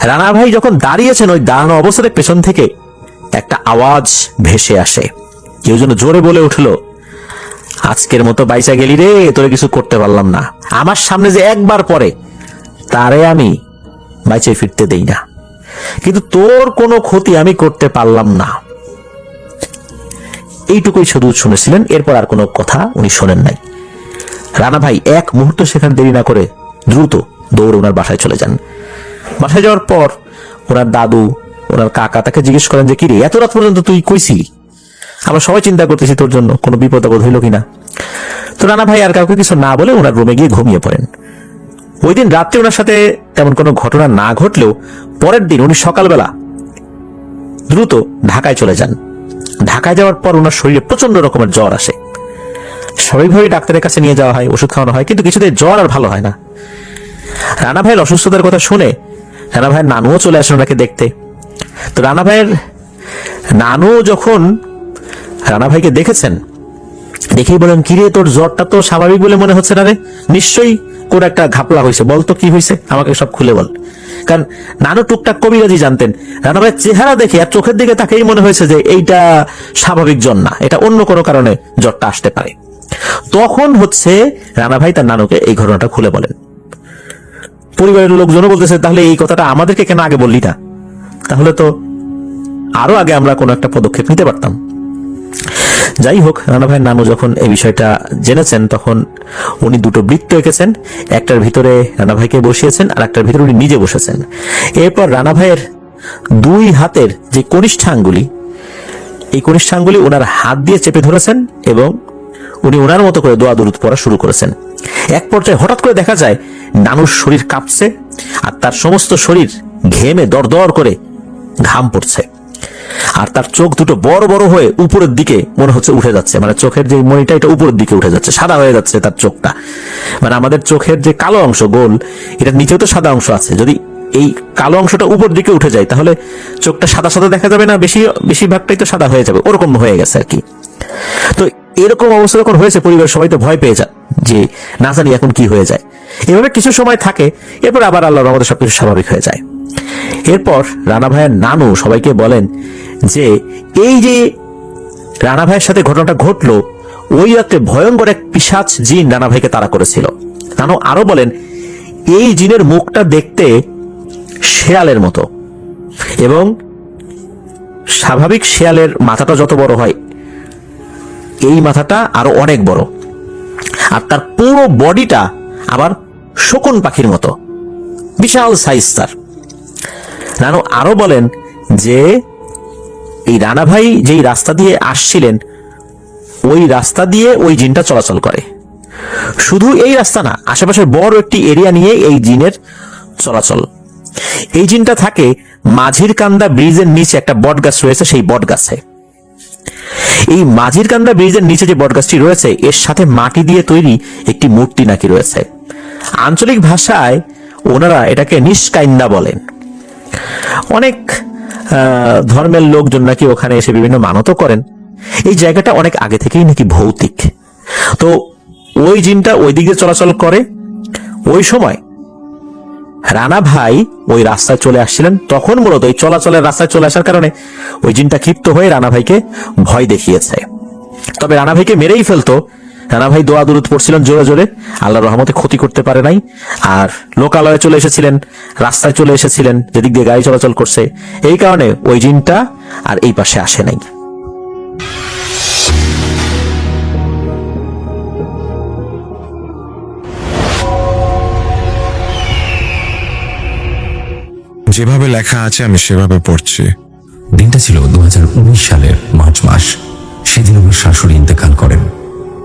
রানা ভাই যখন দাঁড়িয়েছেন, ওই দাঁড়ানো অবস্থাতে পেছন থেকে একটা আওয়াজ ভেসে আসে। কেউ যেন জোরে বলে উঠলো, আজকের মতো বাইচা গেলি রে, তোরে কিছু করতে পারলাম না। আমার সামনে যে একবার পরে, তারে আমি বাইচে ফিরতে দেই না, কিন্তু তোর কোনো ক্ষতি আমি করতে পারলাম না। এইটুকুই শুধু শুনেছিলেন, এরপর আর কোনো কথা উনি শোনেন নাই। রানা ভাই এক মুহূর্ত সেখানে দেরি না করে দ্রুত দৌড়ে ওনার বাসায় চলে যান। বাসায় যাওয়ার পর ওনার দাদু, ওনার কাকা তাকে জিজ্ঞেস করেন যে, কিরে এত রাত পর্যন্ত তুই কইছিলি? আমরা সবাই চিন্তা করতেছি তোর জন্য কোনো বিপদ আপদ হইল কিনা। তো রানা ভাই আর কাউকে কিছু না বলে ওনার রুমে গিয়ে ঘুমিয়ে পড়েন। ওই দিন রাত্রে ওনার সাথে তেমন কোনো ঘটনা না ঘটলেও পরের দিন উনি সকালবেলা দ্রুত ঢাকায় চলে যান। ঢাকায় যাওয়ার পর ওনার শরীরে প্রচন্ড রকমের জ্বর আসে। স্বাভাবিকভাবে ডাক্তারের কাছে নিয়ে যাওয়া হয়, ওষুধ খাওয়ানো হয়, কিন্তু কিছুতেই জ্বর আর ভালো হয় না। রানা ভাইয়ের অসুস্থতার কথা শুনে রানা ভাইয়ের নানুও চলে আসেন ওনাকে দেখতে। তো রানা ভাইয়ের নানু যখন রানা ভাইকে দেখেছেন, দেখেই বলেন, কিরে তোর জ্বরটা তো স্বাভাবিক বলে মনে হচ্ছে না রে, নিশ্চয়ই কোন একটা ঘাপলা হয়েছে, বল তো কি হয়েছে, আমাকে সব খুলে বল। কারণ নানু টুকটাক কবিরাজি জানতেন। রানা ভাইয়ের চেহারা দেখে আর চোখের দিকে তাকেই মনে হয়েছে যে এইটা স্বাভাবিক জ্বর না, এটা অন্য কোনো কারণে জ্বরটা আসতে পারে। তখন হচ্ছে রানা ভাই তার নানুকে এই ঘটনাটা খুলে বলেন। পরিবারের লোকজনও বলতেছে, তাহলে এই কথাটা আমাদেরকে কেন আগে বললি না? তাহলে তো আরো আগে আমরা কোনো একটা পদক্ষেপ নিতে পারতাম। যাই হোক, রানা ভাইয়ের নানু যখন এই বিষয়টা জেনেছেন, তখন উনি দুটো বৃত্ত এঁকেছেন। একটার ভিতরে রানা ভাইকে বসিয়েছেন, আর একটার ভিতরে উনি নিজে বসেছেন। এরপর রানা ভাইয়ের 2 হাতের যে কনিষ্ঠাঙ্গুলি, এই কনিষ্ঠাঙ্গুলি ওনার হাত দিয়ে চেপে ধরেছেন এবং উনি ওনার মতো করে দোয়া দুরূদ পড়া শুরু করেছেন। এক পর্যায়ে হঠাৎ করে দেখা যায় নানুর শরীর কাঁপছে, আর তার সমস্ত শরীর ঘেমে দরদর করে ঘাম পড়ছে, আর তার চোখ দুটো বড় বড় হয়ে উপরের দিকে মনে হচ্ছে উঠে যাচ্ছে। মানে চোখের যে মণিটা, এটা উপরের দিকে উঠে যাচ্ছে, সাদা হয়ে যাচ্ছে তার চোখটা। মানে আমাদের চোখের যে কালো অংশ গোল, এটার নিচেও তো সাদা অংশ আছে, যদি এই কালো অংশটা উপর দিকে উঠে যায় তাহলে চোখটা সাদা সাদা দেখা যাবে না, বেশিরভাগটাই তো সাদা হয়ে যাবে, ওরকম হয়ে গেছে আর কি। তো এরকম অবস্থা যখন হয়েছে, পরিবার সবাই তো ভয় পেয়ে যায় যে না জানি এখন কি হয়ে যায়। এভাবে কিছু সময় থাকে, এরপর আবার আল্লাহর রহমতে সবকিছু স্বাভাবিক হয়ে যায়। এরপর রানা ভাইয়ের নানু সবাইকে বলেন যে এই যে রানা ভাইয়ের সাথে ঘটনাটা ঘটলো, ওই রাতে ভয়ঙ্কর এক পিশাচ জিন রানা ভাইকে তাড়া করেছিল। নানু আরো বলেন, এই জিনের মুখটা দেখতে শেয়ালের মতো, এবং স্বাভাবিক শেয়ালের মাথাটা যত বড় হয়, এই মাথাটা আরো অনেক বড়, আর তার পুরো বডিটা আবার শকুন পাখির মতো, বিশাল সাইজ তার। নানু আরো বলেন যে এই রানা ভাই যেই রাস্তা দিয়ে আসছিলেন, ওই রাস্তা দিয়ে ওই জিনটা চলাচল করে। শুধু এই রাস্তা না, আশেপাশের বড় একটি এরিয়া নিয়ে এই জিনের চলাচল। এই জিনটা থাকে মাঝির কান্দা ব্রিজের নিচে, একটা বট গাছ রয়েছে, সেই বট গাছে। এই মাঝির কান্দা ব্রিজের নিচে যে বট গাছটি রয়েছে, এর সাথে মাটি দিয়ে তৈরি একটি মূর্তি নাকি রয়েছে। আঞ্চলিক ভাষায় ওনারা এটাকে নিষ্কাইন্দা বলেন। অনেক ধর্মের লোকজন নাকি ওখানে এসে বিভিন্ন মানতও করেন। এই জায়গাটা অনেক আগে থেকেই নাকি ভৌতিক। তো ওই জিনটা ওই দিক দিয়ে চলাচল করে। ওই সময় রানা ভাই ওই রাস্তায় চলে আসছিলেন, তখন মূলত ওই চলাচলের রাস্তায় চলে আসার কারণে ওই জিনটা ক্ষিপ্ত হয়ে রানা ভাইকে ভয় দেখিয়েছে। তবে রানা ভাইকে মেরেই ফেলতো। রানা ভাই দোয়া দুরুদ পড়ছিলেন জোরে জোরে, আল্লাহর রহমতে ক্ষতি করতে পারে নাই। আর লোকালয়ে চলে এসেছিলেন, রাস্তায় চলে এসেছিলেন যেদিক দিয়ে গাড়ি চলাচল করছে, এই কারণে ওই জিনটা আর এই পাশে আসে নাই।
যেভাবে লেখা আছে আমি সেভাবে পড়ছি।
দিনটা ছিল 2019 সালের মার্চ মাস। সেদিন আমার শাশুড়ি ইন্তেকাল করেন।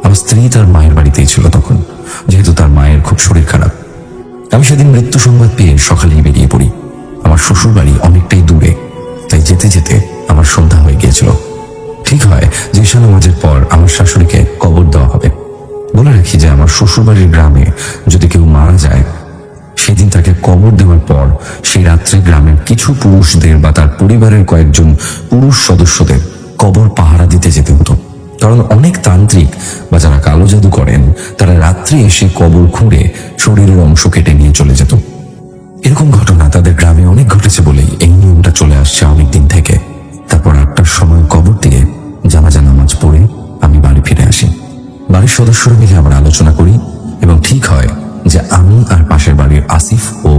আমার স্ত্রী তার মায়ের বাড়িতেই ছিল তখন, যেহেতু তার মায়ের খুব শরীর খারাপ। আমি সেদিন মৃত্যু সংবাদ পেয়ে সকালেই বেরিয়ে পড়ি। আমার শ্বশুর বাড়ি অনেকটাই দূরে, তাই যেতে যেতে আমার সন্ধ্যা হয়ে গিয়েছিল। ঠিক হয় যে ঈশা নামাজের পর আমার শাশুড়িকে কবর দেওয়া হবে। বলে রাখি যে আমার শ্বশুর বাড়ির গ্রামে যদি কেউ মারা যায়, সেদিন তাকে কবর দেওয়ার পর সেই রাত্রে গ্রামের কিছু পুরুষদের বা তার পরিবারের কয়েকজন পুরুষ সদস্যদের কবর পাহারা দিতে যেতে হতো। কারণ অনেক তান্ত্রিক বা যারা কালো জাদু করেন তারা রাত্রে এসে কবর খুঁড়ে শরীরের অংশ কেটে নিয়ে চলে যেত। এরকম ঘটনা তাদের গ্রামে অনেক ঘটেছে বলেই এই নিয়মটা চলে আসছে অনেক দিন থেকে। তারপর 8টার সময় কবর দিয়ে জানাজা নামাজ পড়ে আমি বাড়ি ফিরে আসি। বাড়ির সদস্যরা মিলে আমরা আলোচনা করি এবং ঠিক হয় যে আমি আর পাশের বাড়ির আসিফ ও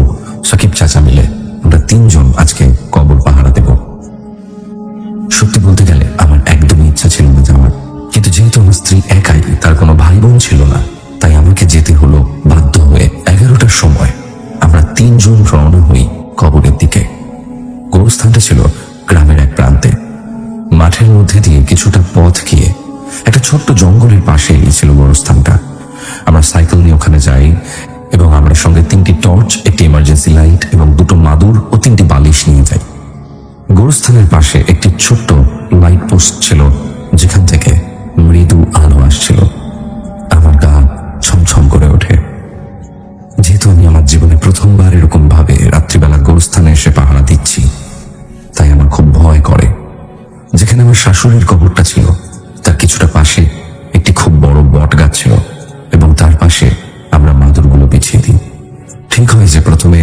সাকিব চাচা মিলে আমরা 3 জন আজকে কবর পাহারা দেব। সত্যি বলতে গেলে আমার একদমই ইচ্ছা ছিল না যাওয়ার, কিন্তু যেহেতু আমার স্ত্রী একাই, তার কোনো ভাই বোন ছিল না, তাই আমাকে যেতে হলো বাধ্য হয়ে। 11টার সময় আমরা 3 জন রওনা হই কবরের দিকে। গোরস্থানটা ছিল গ্রামের এক প্রান্তে। মাঠের মধ্যে দিয়ে কিছুটা পথ গিয়ে একটা ছোট্ট জঙ্গলের পাশে ছিল গোরস্থানটা। আমরা সাইকেল নিয়ে ওখানে যাই এবং আমরা সঙ্গে 3টি টর্চ, একটি ইমার্জেন্সি লাইট এবং 2টো মাদুর ও 3টি বালিশ নিয়ে যাই। গোরস্থানের পাশে একটি ছোট্ট লাইট পোস্ট ছিল, যেখান থেকে মৃদু আলো আসছিল। আমার গা ছমছম করে ওঠে। যেহেতু আমি আমার জীবনে প্রথমবার এরকম ভাবে রাত্রিবেলা গোরস্থানে এসে পাহারা দিচ্ছি, তাই আমার খুব ভয় করে। যেখানে আমার শাশুড়ির কবরটা ছিল তার কিছুটা পাশে একটি খুব বড় বট গাছ ছিল এবং তার পাশে আমরা মাদুরগুলো বিছিয়ে দিই। ঠিক হয় যে প্রথমে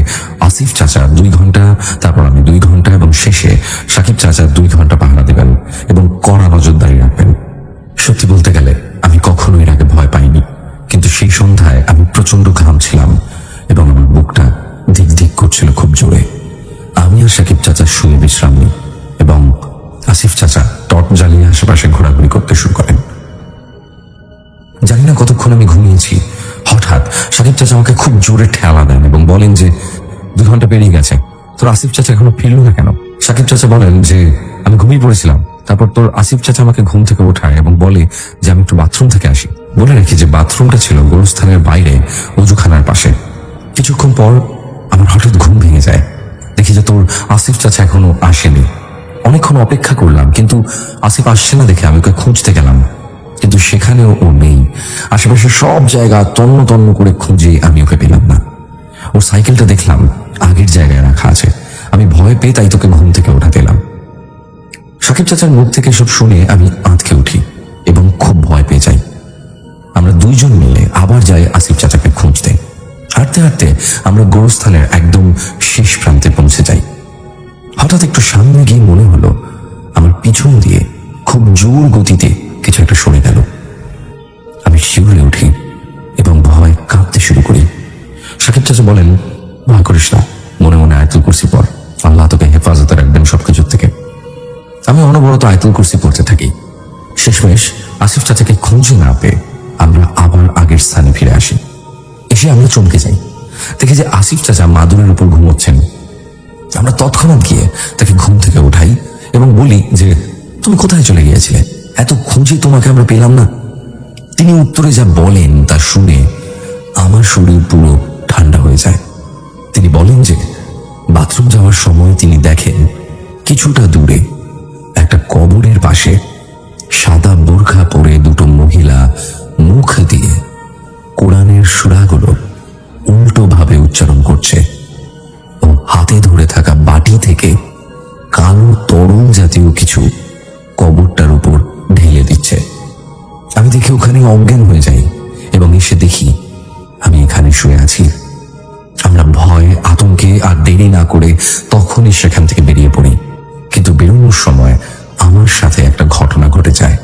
আসিফ চাচা 2 ঘন্টা, তারপর আমি 2 ঘন্টা এবং শেষে সাকিব চাচা 2 ঘন্টা পাহারা দেবেন এবং কড়া নজরদারি রাখবেন। সত্যি বলতে গেলে আমি কখনো এর আগে ভয় পাইনি, কিন্তু সেই সন্ধ্যায় আমি প্রচন্ড ঘামছিলাম এবং আমার বুকটা দিক দিক করছিল খুব জোরে। আমি আর সাকিব চাচা শুয়ে বিশ্রাম নিই এবং আসিফ চাচা টর্চ জ্বালিয়ে আশেপাশে ঘোরাঘুরি করতে শুরু করেন। জানি না কতক্ষণ আমি ঘুমিয়েছি, হঠাৎ সাকিব চাচা আমাকে খুব জোরে ঠেলা দেন এবং বলেন যে 2 ঘন্টা পেরিয়ে গেছে, তোর আসিফ চাচা এখনো ফিরল না কেন? সাকিব চাচা বলেন যে আমি ঘুমিয়ে পড়েছিলাম। তারপর তোর আসিফ চাচা আমাকে ঘুম থেকে ওঠায় এবং বলে যে আমি একটু বাথরুম থেকে আসি। বলে রাখি যে বাথরুমটা ছিল গোরস্থানের বাইরে অজুখানার পাশে। কিছুক্ষণ পর আমার হঠাৎ ঘুম ভেঙে যায়। দেখি যে তোর আসিফ চাচা এখনো আসেনি। অনেকক্ষণ অপেক্ষা করলাম, কিন্তু আসিফ আসছে না দেখে আমি ওকে খুঁজতে গেলাম, কিন্তু সেখানেও ও নেই। আশেপাশে সব জায়গা তন্ন তন্ন করে খুঁজে আমি ওকে পেলাম না। ওর সাইকেলটা দেখলাম আগের জায়গায় রাখা আছে। আমি ভয় পেয়ে তাই তোকে ঘুম থেকে ওঠাতে এলাম। সাকিব চাচার মুখ থেকে সব শুনে আমি আঁতকে উঠি এবং খুব ভয় পেয়ে যাই। আমরা 2 জন মিলে আবার যাই আসিফ চাচাকে খুঁজতে। হাঁটতে হাঁটতে আমরা গোরস্থানের একদম শেষ প্রান্তে পৌঁছে যাই। হঠাৎ একটু সামনে গিয়ে মনে হলো আমার পিছন দিয়ে খুব জোর গতিতে কিছু একটা সরে গেল। আমি শিউরে উঠি এবং ভয় কাঁপতে শুরু করি। সাকিব চাচা বলেন, ভয় করিস না, মনে মনে আয়াতুল কুরসি পড়, আল্লাহ তোকে হেফাজতে রাখবেন সবকিছুর থেকে। আমি অনবরত আয়াতুল কুরসি পড়তে থাকি। শেষমেশ আসিফ চাচাকে খুঁজে না পেয়ে আমরা আবার আগের স্থানে ফিরে আসি। এসে আমরা চমকে যাই, দেখি যে আসিফ চাচা মাদুরের উপর ঘুমোচ্ছেন। আমরা তৎক্ষণাৎ গিয়ে তাকে ঘুম থেকে উঠাই এবং বলি যে তুমি কোথায় চলে গিয়েছিলে, এত খুঁজে তোমাকে আমরা পেলাম না। তিনি উত্তরে যা বলেন তা শুনে আমার শরীর পুরো ঠান্ডা হয়ে যায়। তিনি বলেন যে বাথরুম যাওয়ার সময় তিনি দেখেন কিছুটা দূরে একটা কবরের পাশে সাদা বোরখা পরে 2টো মহিলা মুখ দিয়ে কোরআনের সূরাগুলো উল্টো ভাবে উচ্চারণ করছে ও হাতে হাতে ধরে থাকা বাটি থেকে কালো তরল জাতীয় কিছু কবরটার উপর ঢেলে দিচ্ছে। আমি দেখে ওখানে অজ্ঞান হয়ে যাই এবং এসে দেখি আমি এখানে শুয়ে আছি। আমরা ভয়ে আতঙ্কে আর দেরি না করে তখনই সেখান থেকে বেরিয়ে পড়ি, কিন্তু বেরোনোর সময় আমার সাথে একটা ঘটনা ঘটে যায়।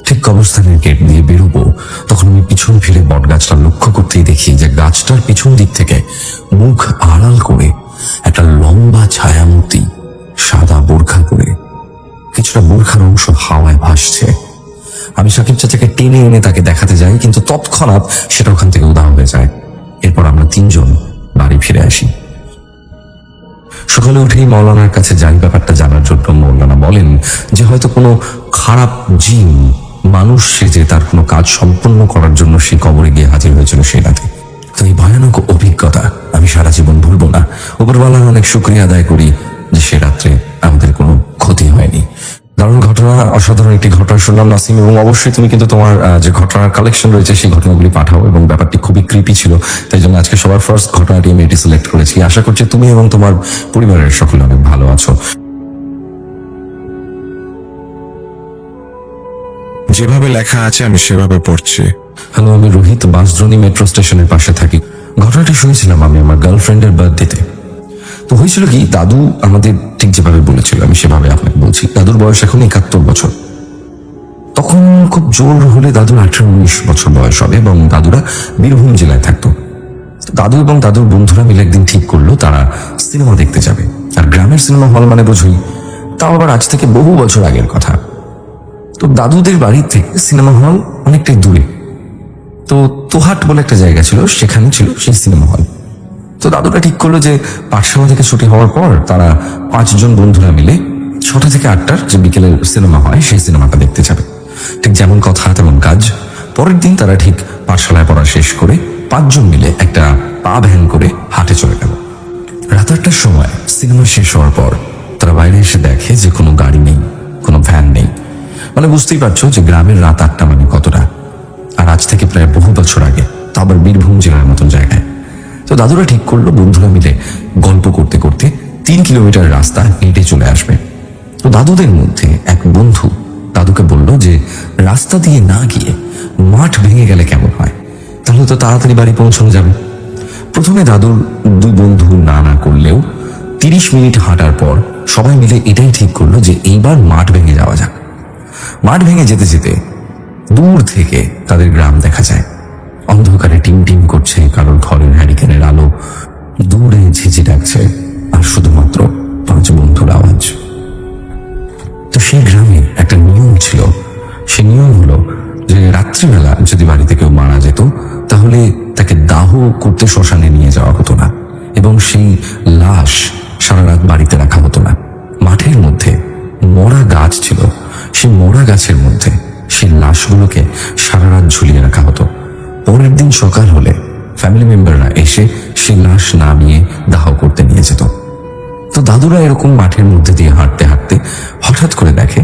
ঠিক কবরস্থানের গেট দিয়ে বেরোবো তখন আমি পিছন ফিরে বটগাছটা লক্ষ্য করতেই দেখি যে গাছটার পিছন দিক থেকে মুখ আড়াল করে একটা লম্বা ছায়ামূর্তি সাদা বোরখা পরে, কিছুটা বোরখার অংশ হাওয়ায় ভাসছে। আমি সাকিব চাচাকে টেনে এনে তাকে দেখাতে যাই, কিন্তু তৎক্ষণাৎ সেটা ওখান থেকে উধাও হয়ে যায়। এরপর আমরা তিনজন বাড়ি ফিরে আসি। সকালে উঠেই মৌলানার কাছে যাই ব্যাপারটা জানার জন্য। মৌলানা বলেন যে হয়তো কোনো খারাপ জিন মানুষ সেজে তার কোনো কাজ সম্পন্ন করার জন্য সেই কবরে গিয়ে হাজির হয়েছিল সেই রাতে। তো এই ভয়ানক অভিজ্ঞতা আমি সারা জীবন ভুলবো না। উপরওয়ালার অনেক শুকরিয়া আদায় করি যে সে রাত্রে আমাদের কোনো ক্ষতি হয়নি। দারুণ ঘটনা, অসাধারণ একটি ঘটনা শুনলাম নাসিম, এবং অবশ্যই তুমি কিন্তু তোমার যে ঘটনার কালেকশন রয়েছে সেই ঘটনাগুলি পাঠাও, এবং ব্যাপারটি খুবই ক্রিপি ছিল, তাই জন্য আজকে সবার ফার্স্ট ঘটনাটি আমি এটি সিলেক্ট করেছি। আশা করছি তুমি এবং তোমার পরিবারের সকলে অনেক ভালো আছো।
যেভাবে লেখা আছে আমি সেভাবে পড়ছি।
হ্যালো, আমি রোহিত, বাঁশদ্রোণী মেট্রো স্টেশনের পাশে থাকি। ঘটনাটি শুনেছিলাম আমি আমার গার্লফ্রেন্ডের বার্থডেতে। তো হয়েছিল কি, দাদু আমাদের ঠিক যেভাবে বলেছিল আমি সেভাবে আপনাকে বলছি। দাদুর বয়স এখন 71 বছর। তখন খুব জোর হলে দাদুর 18-19 বছর বয়স হবে, এবং দাদুরা বীরভূম জেলায় থাকতো। দাদু এবং দাদুর বন্ধুরা মিলে একদিন ঠিক করলো তারা সিনেমা দেখতে যাবে। আর গ্রামের সিনেমা হল মানে বোঝই, তাও আবার আজ থেকে বহু বছর আগের কথা। তো দাদুদের বাড়ি থেকে সিনেমা হল অনেকটাই দূরে। তো তোহাট বলে একটা জায়গা ছিল, সেখানে ছিল সেই সিনেমা হল। তো দাদুরা ঠিক করলো যে পাঠশালা থেকে ছুটি হওয়ার পর তারা 5 জন বন্ধুরা মিলে 6টা থেকে 8টার যে বিকেলের সিনেমা হয় সেই সিনেমাটা দেখতে যাবে। ঠিক যেমন কথা তেমন কাজ। পরের দিন তারা ঠিক পাঠশালায় পড়া শেষ করে 5 জন মিলে একটা পা ভ্যান করে হাটে চলে গেল। রাত 8টার সময় সিনেমা শেষ হওয়ার পর তারা বাইরে এসে দেখে যে কোনো গাড়ি নেই, কোনো ভ্যান নেই। মানে বুঝতেই পারছো যে গ্রামের রাত 8টা মানে কতটা। আর আজ থেকে প্রায় বহু বছর আগে, তা আবার বীরভূম জেলার মতন জায়গায়। তো দাদুরা ঠিক করলো বন্ধুরা মিলে গল্প করতে করতে 3 কিলোমিটার রাস্তা হেঁটে চলে আসবে। তো দাদুদের মধ্যে এক বন্ধু দাদুকে বলল যে রাস্তা দিয়ে না গিয়ে মাঠ ভেঙে গেলে কেমন হয়, তাহলে তো তাড়াতাড়ি বাড়ি পৌঁছানো যাবে। প্রথমে দাদুর 2 বন্ধু না করলেও 30 মিনিট হাঁটার পর সবাই মিলে এটাই ঠিক করলো যে এইবার মাঠ ভেঙে যাওয়া যাক। মাঠ ভেঙে যেতে যেতে দূর থেকে তাদের গ্রাম দেখা যায়। অন্ধকারে টিম টিম করছে কারোর ঘরের হ্যারিকেনের আলো, দূরে ঝিঝি ডাকছে, আর শুধুমাত্র 5 বন্ধুর আওয়াজ। তো সেই গ্রামে একটা নিয়ম ছিল। সে নিয়ম হলো যে রাত্রিবেলা যদি বাড়িতে কেউ মারা যেত তাহলে তাকে দাহ করতে শ্মশানে নিয়ে যাওয়া হতো না, এবং সেই লাশ সারা রাত বাড়িতে রাখা হতো না। মাঠের মধ্যে মরা গাছ ছিল, সেই মরা গাছের মধ্যে সেই লাশগুলোকে সারা রাত ঝুলিয়ে রাখা হতো। পরের দিন সকাল হলে ফ্যামিলি মেম্বাররা এসে সেই লাশ নামিয়ে দাহ করতে নিয়ে যেত। তো দাদুরা এরকম মাঠের মধ্যে দিয়ে হাঁটতে হাঁটতে হঠাৎ করে দেখে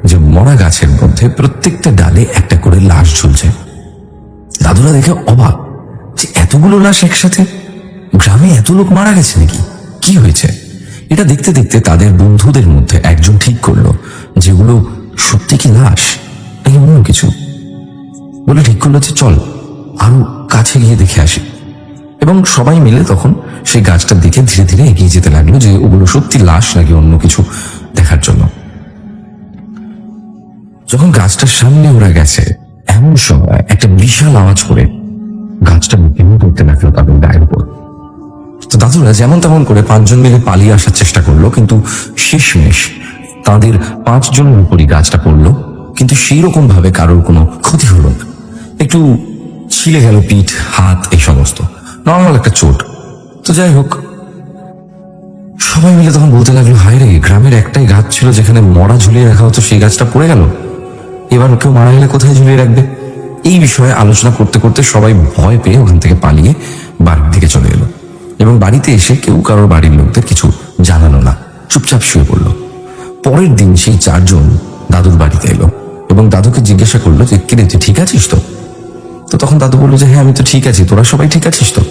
যে মরা গাছের মধ্যে প্রত্যেকটা ডালে একটা করে লাশ ঝুলছে। দাদুরা দেখে অবাক যে এতগুলো লাশ একসাথে, গ্রামে এত লোক মারা গেছে নাকি, কি হয়েছে? এটা দেখতে দেখতে তাদের বন্ধুদের মধ্যে একজন ঠিক করলো যেগুলো সত্যি কি লাশ নাকি অন্য কিছু। বলে ঠিক করলো যে চল আরো কাছে গিয়ে দেখে আসি, এবং সবাই মিলে তখন সেই গাছটার দিকে ধীরে ধীরে এগিয়ে যেতে লাগলো যে ওগুলো সত্যি লাশ নাকি অন্য কিছু দেখার জন্য। যখন গাছটার সামনে ওরা গেছে এমন সময় একটা বিশাল আওয়াজ করে গাছটা ভেঙে পড়তে লাগলো তাদের গায়ের উপর। তো দাদুরা যেমন তেমন করে 5 জন মিলে পালিয়ে আসার চেষ্টা করলো, কিন্তু শেষমেশ তাদের 5 জনের উপরই গাছটা পড়লো, কিন্তু সেই রকম ভাবে কারোর কোনো ক্ষতি হলো না। একটু ছিলে গেল পিঠ, হাত, এই সমস্ত নর্মাল একটা চোট। তো যাই হোক, সবাই মিলে তখন বলতে লাগলো হায় রে, গ্রামের একটাই গাছ ছিল যেখানে মরা ঝুলিয়ে রাখা হতো, সেই গাছটা পড়ে গেল, এবার কেউ মারা গেলে কোথায় ঝুলিয়ে রাখবে? এই বিষয়ে আলোচনা করতে করতে সবাই ভয় পেয়ে ওখান থেকে পালিয়ে বাড়ির দিকে চলে এলো, এবং বাড়িতে এসে কেউ কারোর বাড়ির লোকদের কিছু জানালো না, চুপচাপ শুয়ে পড়লো। পরের দিন সেই 4 জন দাদুর বাড়িতে এলো এবং দাদুকে জিজ্ঞাসা করলো যে কিরে তুই ঠিক আছিস তো? তো তখন দাদু বললো যে হ্যাঁ আমি তো ঠিক আছি, তোরা সবাই ঠিক আছিস তো?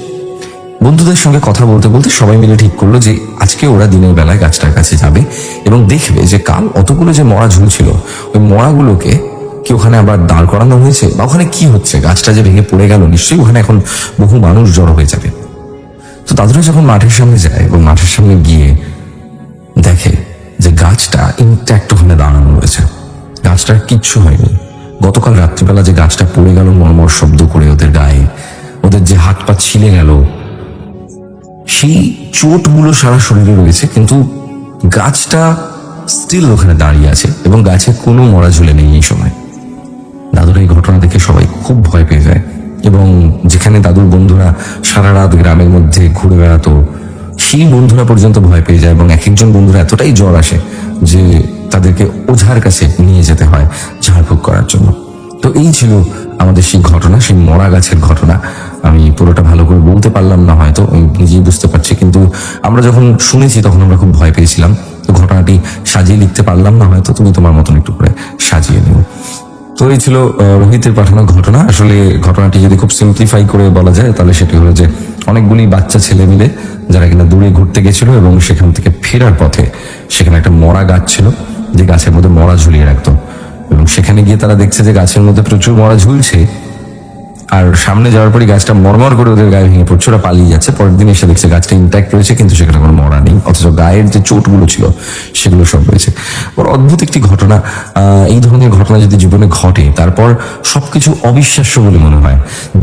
বন্ধুদের সঙ্গে কথা বলতে বলতে সবাই মিলে ঠিক করলো যে আজকে ওরা দিনের বেলায় গাছটার কাছে যাবে এবং দেখবে যে কাল অতগুলো যে মরা ঝুলছিল ওই মরাগুলোকে কি ওখানে আবার দাঁড় করানো হয়েছে, বা ওখানে কি হচ্ছে। গাছটা যে ভেঙে পড়ে গেল, নিশ্চয়ই ওখানে এখন বহু মানুষ জড়ো হয়ে যাবে। তো দাদুরা যখন মাঠের সামনে যায় এবং মাঠের সামনে গিয়ে দেখে যে গাছটা ইনট্যাক্ট ওখানে দাঁড়ানো রয়েছে, গাছটার কিচ্ছু হয়নি। গতকাল রাত্রিবেলা যে গাছটা পড়ে গেল মর্মর শব্দ করে ওদের গায়ে, ওদের যে হাত পা ছিলে গেল, সেই চোটগুলো সারা শরীরে রয়েছে, কিন্তু গাছটা স্টিল ওখানে দাঁড়িয়ে আছে এবং গাছে কোনো মরা ঝুলে নেই এই সময়। দাদুর এই ঘটনা দেখে সবাই খুব ভয় পেয়ে যায় এবং যেখানে দাদুর বন্ধুরা সারা রাত গ্রামের মধ্যে ঘুরে বেড়াতো, সেই বন্ধুরা পর্যন্ত ভয় পেয়ে যায় এবং এক একজন বন্ধুরা এতটাই জ্বর আসে যে তাদেরকে ওঝার কাছে নিয়ে যেতে হয় ঝাড়ফুঁক করার জন্য। তো এই ছিল আমাদের সেই ঘটনা, সেই মরা গাছের ঘটনা। আমি পুরোটা ভালো করে বলতে পারলাম না, হয়তো আমি নিজেই বুঝতে পারছি, কিন্তু আমরা যখন শুনেছি তখন আমরা খুব ভয় পেয়েছিলাম। তো ঘটনাটি সাজিয়ে লিখতে পারলাম না, হয়তো তুমি তোমার মতন একটু করে সাজিয়ে নিও। তো এই ছিল রোহিতের পাঠানো ঘটনা। আসলে ঘটনাটি যদি খুব সিম্পলিফাই করে বলা যায় তাহলে সেটি হলো যে অনেকগুলি বাচ্চা ছেলে মিলে যারা কিনা দূরে ঘুরতে গেছিল এবং সেখান থেকে ফেরার পথে সেখানে একটা মরা গাছ ছিল, যে গাছের মধ্যে মরা ঝুলিয়ে রাখতো, এবং সেখানে গিয়ে তারা দেখছে যে গাছের মধ্যে প্রচুর মরা ঝুলছে, আর সামনে যাওয়ার পরই গাছটা মরমর করে ওদের গায়ে ভেঙে পড়ছে, ওরা পালিয়ে যাচ্ছে। পরের দিন এসে দেখছে গাছটা ইনট্যাক্ট রয়েছে, কিন্তু সেখানে কোনো মরা নেই, অথচ গায়ের যে চোটগুলো ছিল সেগুলো সব রয়েছে। বড় অদ্ভুত একটি ঘটনা। এই ধরনের ঘটনা যদি জীবনে ঘটে তারপর সবকিছু অবিশ্বাস্য বলে মনে হয়।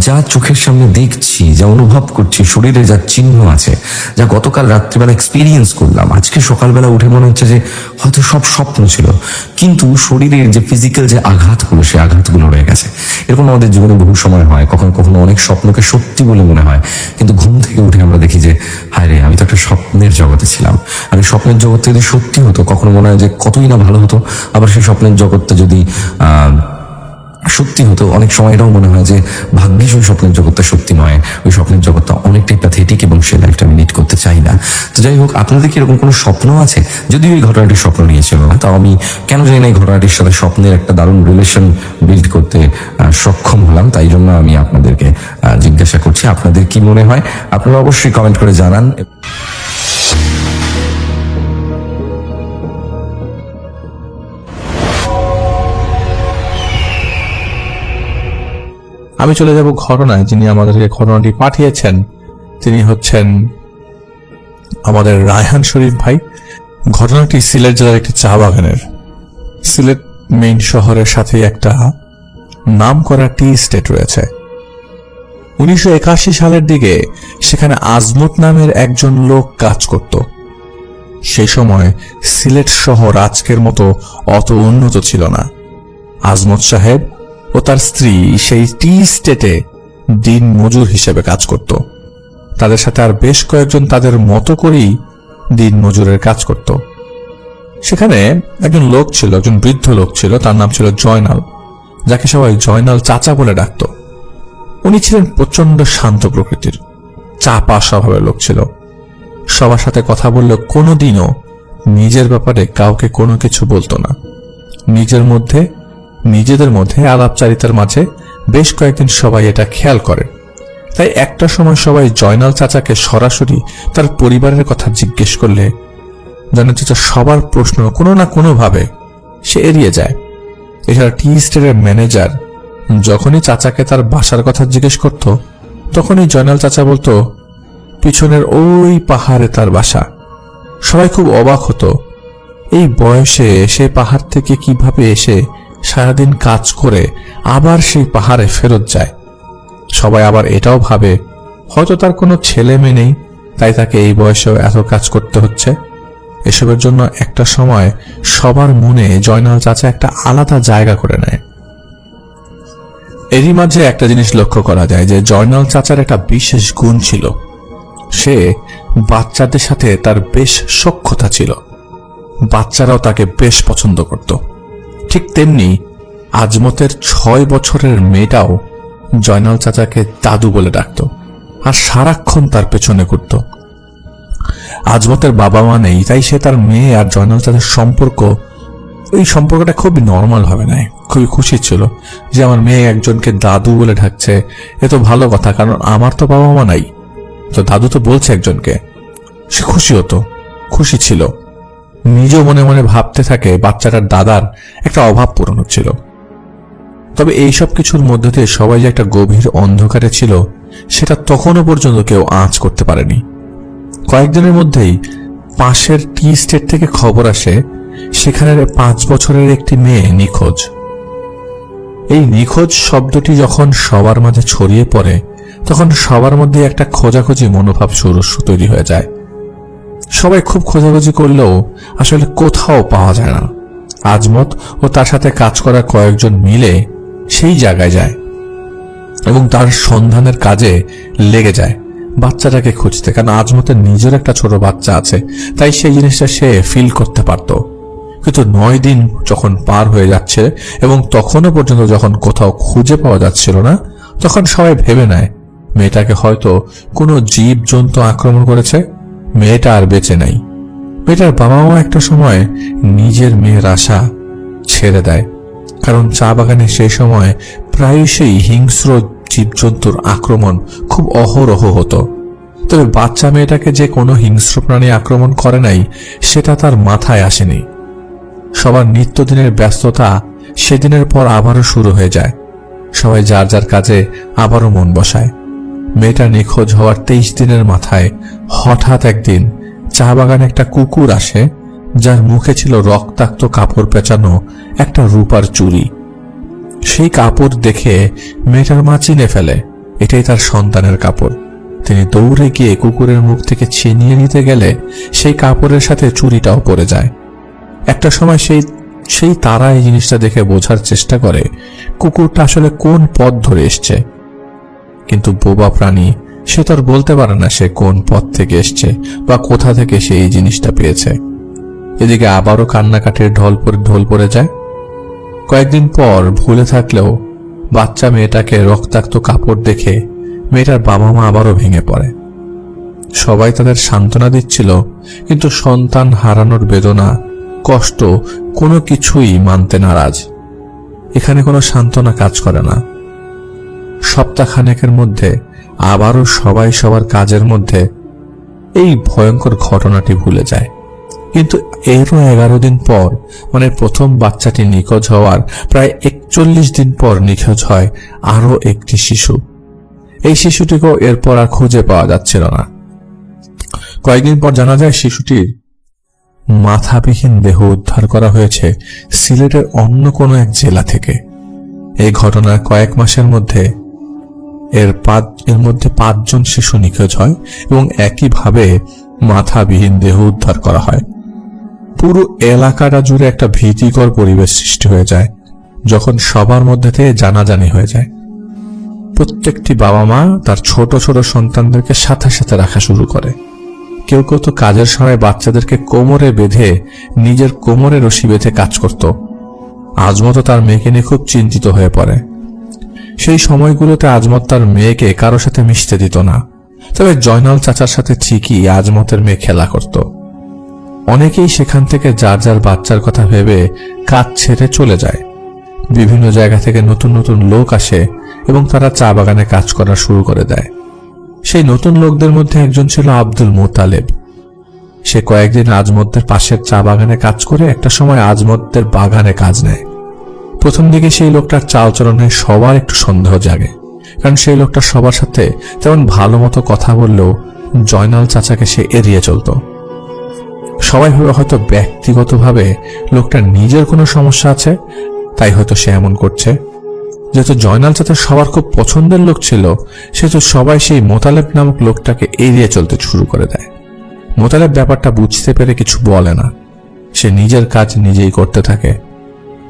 যা চোখের সামনে দেখছি, যা অনুভব করছি, শরীরে যা চিহ্ন আছে, যা গতকাল রাত্রিবেলা এক্সপিরিয়েন্স করলাম, আজকে সকালবেলা উঠে মনে হচ্ছে যে হয়তো সব স্বপ্ন ছিল, কিন্তু শরীরের যে ফিজিক্যাল যে আঘাতগুলো, সেই আঘাতগুলো রয়ে গেছে। এরকম আমাদের জীবনে বহু সময় হয়, কখনো কখনো অনেক স্বপ্নকে সত্যি বলে মনে হয়, কিন্তু ঘুম থেকে উঠে আমরা দেখি যে হায় রে, আমি তো একটা স্বপ্নের জগতে ছিলাম। আর এই স্বপ্নের জগৎটা যদি সত্যি হতো, কখনো মনে হয় যে কতই না ভালো হতো। আবার সেই স্বপ্নের জগৎটা যদি সত্যি হতো, অনেক সময় এটাও মনে হয় যে ভাগ্যিস ওই স্বপ্নের জগৎটা সত্যি নয়, ওই স্বপ্নের জগৎটা অনেকটাই প্যাথেটিক এবং সে লাইফটা আমি লিড করতে চাই না। তো যাই হোক, আপনাদের কি এরকম কোনো স্বপ্ন আছে? যদিও এই ঘটনাটি স্বপ্ন নিয়েছিল না, তাও আমি কেন জানি না এই ঘটনাটির সাথে স্বপ্নের একটা দারুণ রিলেশন বিল্ড করতে সক্ষম হলাম। তাই জন্য আমি আপনাদেরকে জিজ্ঞাসা করছি, আপনাদের কি মনে হয়? আপনারা অবশ্যই কমেন্ট করে জানান।
আমি চলে যাব ঘটনায়। যিনি আমাদেরকে ঘটনাটি পাঠিয়েছেন তিনি হচ্ছেন আমাদের রায়হান শরীফ ভাই। ঘটনাটি সিলেট জেলার একটি চা বাগানের। সিলেট মেইন শহরের সাথে একটা নাম করা টি স্টেট রয়েছে। 1981 সালের দিকে সেখানে আজমত নামের একজন লোক কাজ করত। সেই সময় সিলেট শহর আজকের মতো অত উন্নত ছিল না। আজমত সাহেব ও তার স্ত্রী সেই টি স্টেটে দিন মজুর হিসেবে কাজ করত। তাদের সাথে আর বেশ কয়েকজন তাদের মতো করেই দিন মজুরের কাজ করত। সেখানে একজন লোক ছিল, একজন বৃদ্ধ লোক ছিল, তার নাম ছিল জয়নাল, যাকে সবাই জয়নাল চাচা বলে ডাকত। উনি ছিলেন প্রচন্ড শান্ত প্রকৃতির, চাপা স্বভাবের লোক ছিল। সবার সাথে কথা বললে কোনোদিনও নিজের ব্যাপারে কাউকে কোনো কিছু বলতো না। নিজেদের মধ্যে আলাপচারিতার মাঝে বেশ কয়েকদিন সবাই এটা খেয়াল করে। তাই একটা সময় সবাই জয়নাল চাচাকে সরাসরি তার পরিবারের কথা জিজ্ঞেস করলে জয়নাল চাচা সবার প্রশ্ন কোনো না কোনো ভাবে সে এড়িয়ে যায়। এছাড়া টি স্টেটের ম্যানেজার যখনই চাচাকে তার বাসার কথা জিজ্ঞেস করত, তখনই জয়নাল চাচা বলতো পিছনের ওই পাহাড়ে তার বাসা। সবাই খুব অবাক হতো, এই বয়সে সে পাহাড় থেকে কিভাবে এসে সারাদিন কাজ করে আবার সেই পাহাড়ে ফেরত যায়। সবাই আবার এটাও ভাবে হয়তো তার কোনো ছেলে মেয়ে নেই, তাই তাকে এই বয়সেও এত কাজ করতে হচ্ছে। এসবের জন্য একটা সময় সবার মনে জয়নাল চাচা একটা আলাদা জায়গা করে নেয়। এরই মাঝে একটা জিনিস লক্ষ্য করা যায় যে জয়নাল চাচার একটা বিশেষ গুণ ছিল, সে বাচ্চাদের সাথে তার বেশ সখ্যতা ছিল। বাচ্চারাও তাকে বেশ পছন্দ করত। ঠিক তেমনি আজমতের 6 বছরের মেয়েটাও জয়নাল চাচাকে দাদু বলে ডাকত আর সারাক্ষণ তার পেছনে ঘুরত। আজমতের বাবা মা নেই, তাই সে তার মেয়ে আর জয়নাল চাচার এই সম্পর্কটা খুবই নর্মাল ভাবে নেয়। খুবই খুশি ছিল যে আমার মেয়ে একজনকে দাদু বলে ডাকছে, এ তো ভালো কথা, কারণ আমার তো বাবা মা নাই। তো দাদু তো বলছে একজনকে। সে খুশি হতো, খুশি ছিল, নিজেও মনে মনে ভাবতে থাকে বাচ্চাটার দাদার একটা অভাব পূরণ হচ্ছিল। তবে এইসব কিছুর মধ্যে দিয়ে সবাই যে একটা গভীর অন্ধকারে ছিল সেটা তখনও পর্যন্ত কেউ আঁচ করতে পারেনি। কয়েকদিনের মধ্যেই পাশের টি স্টেট থেকে খবর আসে সেখানের 5 বছরের একটি মেয়ে নিখোঁজ। এই নিখোঁজ শব্দটি যখন সবার মাঝে ছড়িয়ে পড়ে তখন সবার মধ্যে একটা খোঁজাখুঁজি মনোভাব তৈরি হয়ে যায়। সবাই খুব খোঁজাখুঁজি করলেও আসলে কোথাও পাওয়া যায় না। আজমত ও তার সাথে কাজ করা কয়েকজন মিলে সেই জায়গায় যায় এবং তার সন্ধানের কাজে লেগে যায় বাচ্চাটাকে খুঁজতে। কারণ আজমতের নিজের একটা ছোট বাচ্চা আছে, তাই সেই জিনিসটা সে ফিল করতে পারত। কিন্তু 9 দিন যখন পার হয়ে যাচ্ছে এবং তখনও পর্যন্ত যখন কোথাও খুঁজে পাওয়া যাচ্ছিল না, তখন সবাই ভেবে নেয় মেয়েটাকে হয়তো কোনো জীব জন্তু আক্রমণ করেছে, মেয়েটা আর বেঁচে নাই। মেয়েটার বাবা মা একটা সময় নিজের মেয়ের আশা ছেড়ে দেয়, কারণ চা বাগানে সেই সময় প্রায়শই হিংস্র জীবজন্তুর আক্রমণ খুব অহরহ হতো। তবে বাচ্চা মেয়েটাকে যে কোনো হিংস্র প্রাণী আক্রমণ করে নাই সেটা তার মাথায় আসেনি। সবার নিত্যদিনের ব্যস্ততা সেদিনের পর আবারও শুরু হয়ে যায়। সবাই যার যার কাজে আবারও মন বসায়। মেয়েটা নিখোঁজ হওয়ার 23 দিনের মাথায় হঠাৎ একদিন চা বাগানে একটা কুকুর আসে, যার মুখে ছিল রক্তাক্ত কাপড় পেঁচানো একটা রূপার চুড়ি। সেই কাপড় দেখে মেয়েটার মা চিনে ফেলে এটাই তার সন্তানের কাপড়। তিনি দৌড়ে গিয়ে কুকুরের মুখ থেকে ছিনিয়ে নিতে গেলে সেই কাপড়ের সাথে চুড়িটাও পড়ে যায়। একটা সময় সেই তারা এই জিনিসটা দেখে বোঝার চেষ্টা করে কুকুরটা আসলে কোন পথ ধরে এসছে, কিন্তু বোবা প্রাণী সে তো আর বলতে পারে না সে কোন পথ থেকে এসছে বা কোথা থেকে সে এই জিনিসটা পেয়েছে। এদিকে আবারও কান্নাকাটির ঢোল পড়ে যায়। কয়েকদিন পর ভুলে থাকলেও বাচ্চা মেয়েটাকে রক্তাক্ত কাপড় দেখে মেয়েটার বাবা মা আবারও ভেঙে পড়ে। সবাই তাদের সান্ত্বনা দিচ্ছিল, কিন্তু সন্তান হারানোর বেদনা, কষ্ট কোনো কিছুই মানতে নারাজ। এখানে কোনো সান্ত্বনা কাজ করে না। সপ্তাহখানেকের মধ্যে আবারও সবাই সবার কাজের মধ্যে এই ভয়ঙ্কর ঘটনাটি ভুলে যায়। কিন্তু এরও 11 দিন পর, মানে প্রথম বাচ্চাটি নিখোঁজ হওয়ার প্রায় 41 দিন পর নিখোঁজ হয় আরো একটি শিশু। এই শিশুটিকেও এরপর আর খুঁজে পাওয়া যাচ্ছিল না। কয়েকদিন পর জানা যায় শিশুটির মাথাবিহীন দেহ উদ্ধার করা হয়েছে সিলেটের অন্য কোনো এক জেলা থেকে। এই ঘটনার কয়েক মাসের মধ্যে এর মধ্যে 5 জন শিশু নিখোঁজ হয় এবং একইভাবে মাথাবিহীন দেহ উদ্ধার করা হয়। পুরো এলাকাটা জুড়ে একটা ভীতিকর পরিবেশ সৃষ্টি হয়ে যায় যখন সবার মধ্যে থেকে জানাজানি হয়ে যায়। প্রত্যেকটি বাবা মা তার ছোট ছোট সন্তানদেরকে সাথে সাথে রাখা শুরু করে। কেউ কেউ তো কাজের সময় বাচ্চাদেরকে কোমরে বেঁধে নিজের কোমরে রশি বেঁধে কাজ করত। আজমত তার মেয়েকে নিয়ে খুব চিন্তিত হয়ে পড়ে। সেই সময়গুলোতে আজমত তার মেয়েকে কারো সাথে মিশতে দিত না, তবে জয়নাল চাচার সাথে ঠিকই আজমতের মেয়ে খেলা করত। অনেকেই সেখান থেকে যার যার বাচ্চার কথা ভেবে কাজ ছেড়ে চলে যায়। বিভিন্ন জায়গা থেকে নতুন নতুন লোক আসে এবং তারা চা বাগানে কাজ করা শুরু করে দেয়। সেই নতুন লোকদের মধ্যে একজন ছিল আব্দুল মোতালেব। সে কয়েকদিন আজমতদের পাশের চা বাগানে কাজ করে একটা সময় আজমতদের বাগানে কাজ নেয়। প্রথম দিকে সেই লোকটার চালচলনে সবার একটু সন্দেহ জাগে, কারণ সেই লোকটা সবার সাথে তেমন ভালো মতো কথা বললেও জয়নাল চাচাকে সে এড়িয়ে চলত। সবাই হয়তো ব্যক্তিগতভাবে লোকটার নিজের কোনো সমস্যা আছে, তাই হয়তো সে এমন করছে। যেহেতু জয়নাল চাচা সবার খুব পছন্দের লোক ছিল, সেহেতু সবাই সেই মোতালেব নামক লোকটাকে এড়িয়ে চলতে শুরু করে দেয়। মোতালেব ব্যাপারটা বুঝতে পেরে কিছু বলে না, সে নিজের কাজ নিজেই করতে থাকে।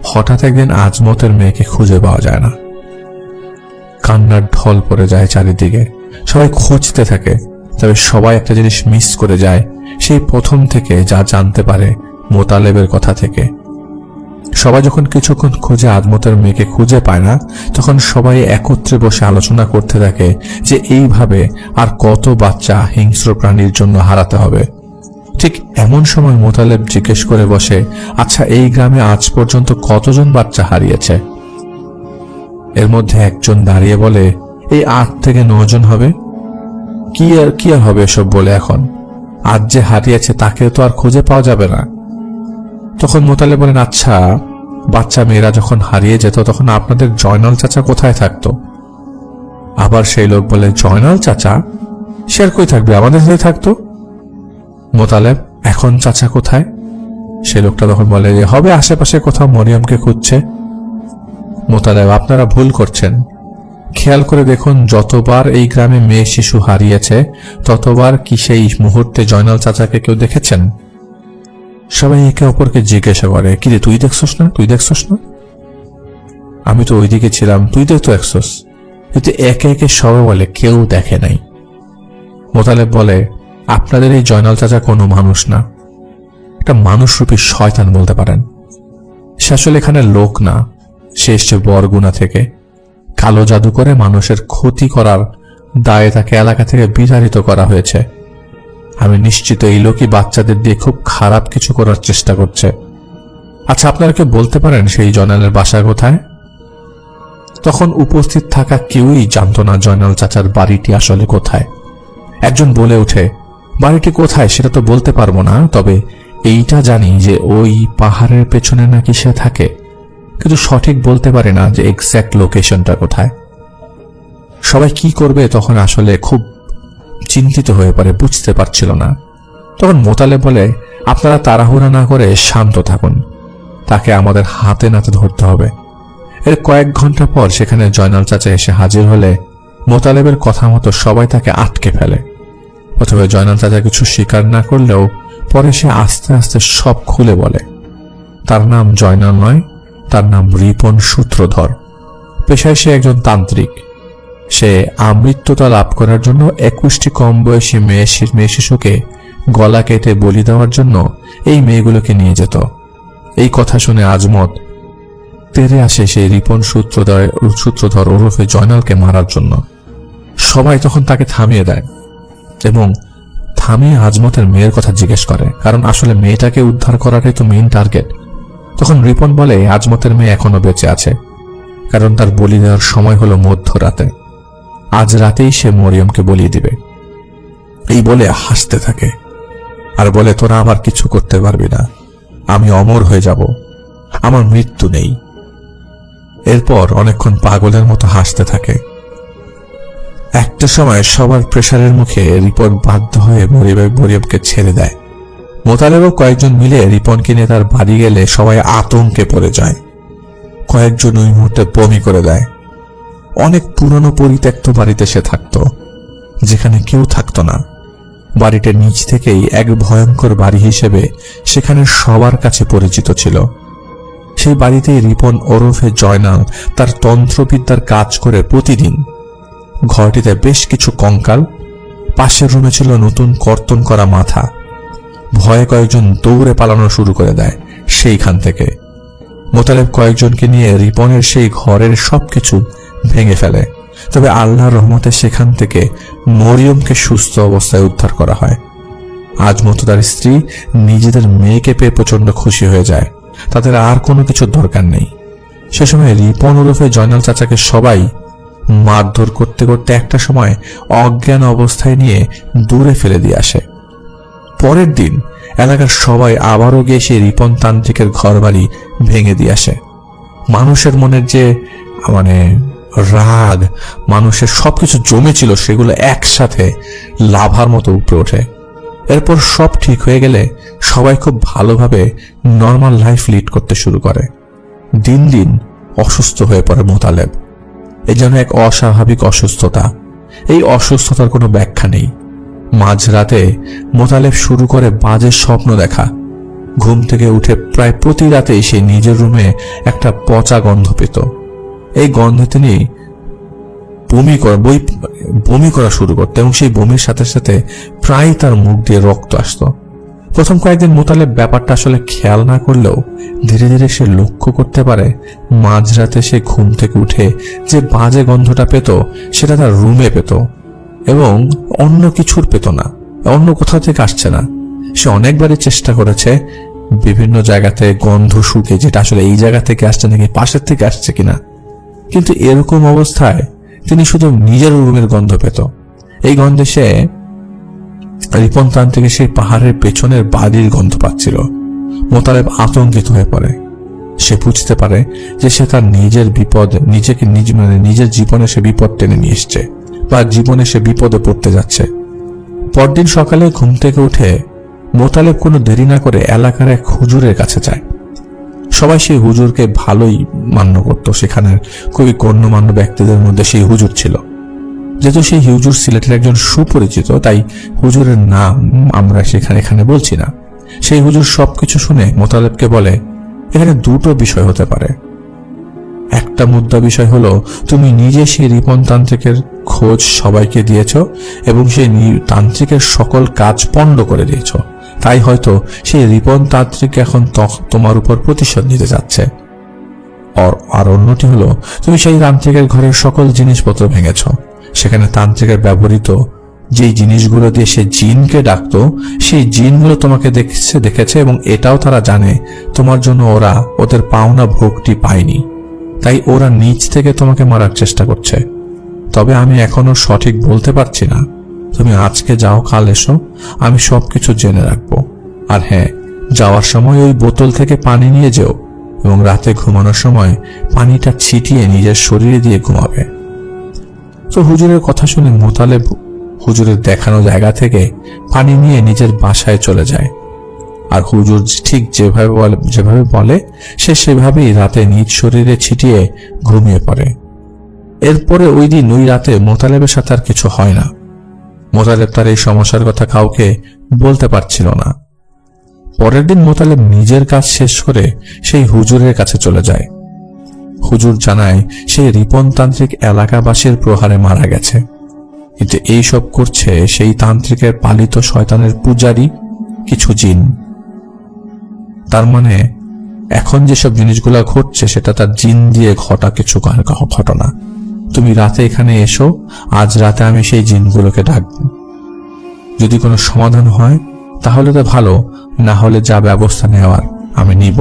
হঠাৎ একদিন আজমতের মেয়েকে খুঁজে পাওয়া যায় না। কান্নার ঢল পড়ে যায় চারিদিকে। সবাই খুঁজতে থাকে, তবে সবাই একটা জিনিস মিস করে যায় সেই প্রথম থেকে যা জানতে পারে মোতালেবের কথা থেকে। সবাই যখন কিছুক্ষণ খুঁজে আজমতের মেয়েকে খুঁজে পায় না, তখন সবাই একত্রে বসে আলোচনা করতে থাকে যে এইভাবে আর কত বাচ্চা হিংস্র প্রাণীর জন্য হারাতে হবে। ঠিক এমন সময় মোতালেব জিজ্ঞেস করে বসে, আচ্ছা এই গ্রামে আজ পর্যন্ত কতজন বাচ্চা হারিয়েছে? এর মধ্যে একজন দাঁড়িয়ে বলে, এই 8 থেকে 9 জন হবে। কি আর হবে এসব বলে এখন? আজ যে হারিয়েছে তাকে তো আর খুঁজে পাওয়া যাবে না। তখন মোতালেব বলেন, আচ্ছা বাচ্চা মেয়েরা যখন হারিয়ে যেত তখন আপনাদের জয়নাল চাচা কোথায় থাকতো? আবার সেই লোক বলে, জয়নাল চাচা? সে আর কই থাকবে, আমাদের সাথে থাকতো। মোতালেব, এখন চাচা কোথায়? সে লোকটা তখন বলে যে হবে আশেপাশে কোথাও মরিয়মকে খুঁজছে। মোতালেব, আপনারা ভুল করছেন। খেয়াল করে দেখুন, যতবার এই গ্রামে মেয়ে শিশু হারিয়েছে ততবার কি সেই মুহূর্তে জয়নাল চাচাকে কেউ দেখেছেন? সবাই একে অপরকে জিজ্ঞাসা করে, কিরে তুই দেখছস না, তুই দেখছস না? আমি তো ওইদিকে ছিলাম, তুই দেখতো দেখছস? কিন্তু একে একে সবাই বলে কেউ দেখে নাই। মোতালেব বলে, আপনাদের এই জয়নাল চাচা কোনো মানুষ না, একটা মানুষরূপী শয়তান বলতে পারেন। সে আসলে এখানে লোক না, সে এসছে বরগুনা থেকে। কালো জাদু করে মানুষের ক্ষতি করার দায়ে তাকে এলাকা থেকে বিতাড়িত করা হয়েছে। আমি নিশ্চিত এই লোকই বাচ্চাদের দিয়ে খুব খারাপ কিছু করার চেষ্টা করছে। আচ্ছা আপনারা কি বলতে পারেন সেই জয়নালের বাসা কোথায়? তখন উপস্থিত থাকা কেউই জানত না জয়নাল চাচার বাড়িটি আসলে কোথায়। একজন বলে ওঠে, বাড়িটি কোথায় সেটা তো বলতে পারবো না, তবে এইটা জানি যে ওই পাহাড়ের পেছনে নাকি সে থাকে, কিন্তু সঠিক বলতে পারে না যে এক্স্যাক্ট লোকেশনটা কোথায়। সবাই কি করবে তখন আসলে খুব চিন্তিত হয়ে পড়ে, বুঝতে পারছিল না। তখন মোতালেব বলে, আপনারা তাড়াহুড়া না করে শান্ত থাকুন, তাকে আমাদের হাতে নাতে ধরতে হবে। এর কয়েক ঘন্টা পর সেখানে জয়নাল চাচা এসে হাজির হলে মোতালেবের কথা মতো সবাই তাকে আটকে ফেলে। প্রথমে জয়নাল চাচা কিছু স্বীকার না করলেও পরে সে আস্তে আস্তে সব খুলে বলে। তার নাম জয়নাল নয়, তার নাম রিপন সূত্রধর। পেশায় সে একজন তান্ত্রিক। সে আমৃত্যতা লাভ করার জন্য 21টি কম বয়সী মেয়ে শিশুকে গলা কেটে বলি দেওয়ার জন্য এই মেয়েগুলোকে নিয়ে যেত। এই কথা শুনে আজমত তেরে আসে সেই রিপন সূত্রধর ওরফে জয়নালকে মারার জন্য। সবাই তখন তাকে থামিয়ে দেয় এবং থামিয়ে আজমতের মেয়ের কথা জিজ্ঞেস করে, কারণ আসলে মেয়েটাকে উদ্ধার করাটাই তো মেইন টার্গেট। তখন রিপন বলে আজমতের মেয়ে এখনো বেঁচে আছে, কারণ তার বলি দেওয়ার সময় হলো মধ্যরাতে। আজ রাতেই সে মরিয়মকে বলিয়ে দিবে। এই বলে হাসতে থাকে আর বলে, তোরা আমার কিছু করতে পারবি না, আমি অমর হয়ে যাব, আমার মৃত্যু নেই। এরপর অনেকক্ষণ পাগলের মতো হাসতে থাকে। একটা সময় সবার প্রেসারের মুখে রিপন বাধ্য হয়ে মরিয়মকে ছেড়ে দেয়। মোতালেবও কয়েকজন মিলে রিপনকে নিয়ে তার বাড়ি গেলে সবাই আতঙ্কে পড়ে যায়। কয়েকজন ওই মুহূর্তে বমি করে দেয়। অনেক পুরনো পরিত্যক্ত বাড়িতে সে থাকত, যেখানে কেউ থাকতো না। বাড়িটার নিচ থেকেই এক ভয়ঙ্কর বাড়ি হিসেবে সেখানে সবার কাছে পরিচিত ছিল। সেই বাড়িতেই রিপন ওরফে জয়নাল তার তন্ত্রবিদ্যার কাজ করে প্রতিদিন। ঘরটিতে বেশ কিছু কঙ্কাল, পাশের রুমে ছিল নতুন কর্তন করা মাথা। ভয়ে কয়েকজন দৌড়ে পালানো শুরু করে দেয় সেইখান থেকে। মোতালেব কয়েকজনকে নিয়ে রিপনের সেই ঘরের সবকিছু ভেঙে ফেলে, তবে আল্লাহর রহমতে সেখান থেকে মরিয়মকে সুস্থ অবস্থায় উদ্ধার করা হয়। আজমত তার স্ত্রী নিজেদের মেয়েকে পেয়ে প্রচন্ড খুশি হয়ে যায়, তাদের আর কোনো কিছুর দরকার নেই। সে সময় রিপন ওরফে জয়নাল চাচাকে সবাই মারধর করতে করতে একটা সময় অজ্ঞান অবস্থায় নিয়ে দূরে ফেলে দিয়ে আসে। পরের দিন এলাকার সবাই আবারও গিয়ে সেই রিপন তান্ত্রিকের ঘর বাড়ি ভেঙে দিয়ে আসে। মানুষের মনের যে রাগ, মানুষের সবকিছু জমেছিল সেগুলো একসাথে লাভার মতো উপরে ওঠে। এরপর সব ঠিক হয়ে গেলে সবাই খুব ভালোভাবে নর্মাল লাইফ লিড করতে শুরু করে। দিন দিন অসুস্থ হয়ে পড়ে মোতালেব। এই যেন এক অস্বাভাবিক অসুস্থতা। এই অসুস্থতার কোনো ব্যাখ্যা নেই। মাঝরাতে মোতালেব শুরু করে বাজে স্বপ্ন দেখা। ঘুম থেকে উঠে প্রায় প্রতি রাতেই সে নিজের রুমে একটা পচা গন্ধ পেত। এই গন্ধে তিনি বমি করা শুরু করত এবং সেই বমির সাথে সাথে প্রায় তার মুখ দিয়ে রক্ত আসতো। প্রথম কয়েকদিন মোতালেব ব্যাপারটা আসলে খেয়াল না করলেও ধীরে ধীরে সে লক্ষ্য করতে পারে মাঝরাতে সে ঘুম থেকে উঠে যে বাজে গন্ধটা পেত সেটা তার রুমে পেত এবং অন্য কিছুর পেত না, অন্য কোথাও থেকে আসছে না। সে অনেকবারই চেষ্টা করেছে বিভিন্ন জায়গাতে গন্ধ শুকে যেটা আসলে এই জায়গা থেকে আসছে নাকি পাশের থেকে আসছে কিনা, কিন্তু এরকম অবস্থায় তিনি শুধু নিজের রুমের গন্ধ পেত এই গন্ধে সে রিপন তান্ত্রিকের সেই পাহাড়ের পেছনের বাড়ির গন্ধ পাচ্ছিল। মোতালেব আতঙ্কিত হয়ে পড়ে। সে বুঝতে পারে যে সে তার নিজের বিপদ নিজেকে নিজের জীবনে সে বিপদ টেনে নিয়ে এসছে, বা জীবনে সে বিপদে পড়তে যাচ্ছে। পরদিন সকালে ঘুম থেকে উঠে মোতালেব কোনো দেরি না করে এলাকার এক হুজুরের কাছে যায়। সবাই সেই হুজুরকে ভালোই মান্য করত। সেখানের খুবই গণ্যমান্য ব্যক্তিদের মধ্যে সেই হুজুর ছিল। যেহেতু সেই হুজুর সিলেটের একজন সুপরিচিত, তাই হুজুরের নাম আমরা এখানে বলছি না। সেই হুজুর সবকিছু শুনে মোতালেবকে বলে, এখানে দুটো বিষয় হতে পারে। একটা মুদ্রা বিষয় হলো তুমি নিজে সেই রিপন তান্ত্রিকের খোঁজ সবাইকে দিয়েছ এবং সেই তান্ত্রিকের সকল কাজ পণ্ড করে দিয়েছ, তাই হয়তো সেই রিপন তান্ত্রিক এখন তোমার উপর প্রতিশোধ নিতে যাচ্ছে। আর অন্যটি হলো তুমি সেই তান্ত্রিকের ঘরের সকল জিনিসপত্র ভেঙেছ। সেখানে তান্ত্রিকের ব্যবহৃত যেই জিনিসগুলো দিয়ে সে জিনকে ডাকতো, সেই জিনগুলো তোমাকে দেখেছে এবং এটাও তারা জানে তোমার জন্য ওরা ওদের পাওনা ভোগটি পায়নি, তাই ওরা নিজ থেকে তোমাকে মারার চেষ্টা করছে। তবে আমি এখনো সঠিক বলতে পারছি না। তুমি আজকে যাও, কাল এসো, আমি সবকিছু জেনে রাখবো। আর হ্যাঁ, যাওয়ার সময় ওই বোতল থেকে পানি নিয়ে যেও এবং রাতে ঘুমানোর সময় পানিটা ছিটিয়ে নিজের শরীরে দিয়ে ঘুমাবে। তো হুজুরের কথা শুনে মোতালেব হুজুরের দেখানো জায়গা থেকে পানি নিয়ে নিজের বাসায় চলে যায়। আর হুজুর ঠিক যেভাবে বলে সে সেভাবেই রাতে নিজ শরীরে ছিটিয়ে ঘুমিয়ে পড়ে। এরপরে ওই রাতে মোতালেবের সাথে আর কিছু হয় না। মোতালেব তার এই সমস্যার কথা কাউকে বলতে পারছিল না। পরের দিন মোতালেব নিজের কাজ শেষ করে সেই হুজুরের কাছে চলে যায়। হুজুর জানায় সেই রিপন তান্ত্রিক এলাকাবাসীর প্রহারে মারা গেছে, কিন্তু এই সব করছে সেই তান্ত্রিকের পালিত শয়তানের পূজারী কিছু জিন। তার মানে এখন যেসব জিনিসগুলো ঘটছে সেটা তার জিন দিয়ে ঘটা কিছু ঘটনা। তুমি রাতে এখানে এসো, আজ রাতে আমি সেই জিনগুলোকে ডাকব। যদি কোনো সমাধান হয় তাহলে তো ভালো, না হলে যা ব্যবস্থা নেওয়ার আমি নিব।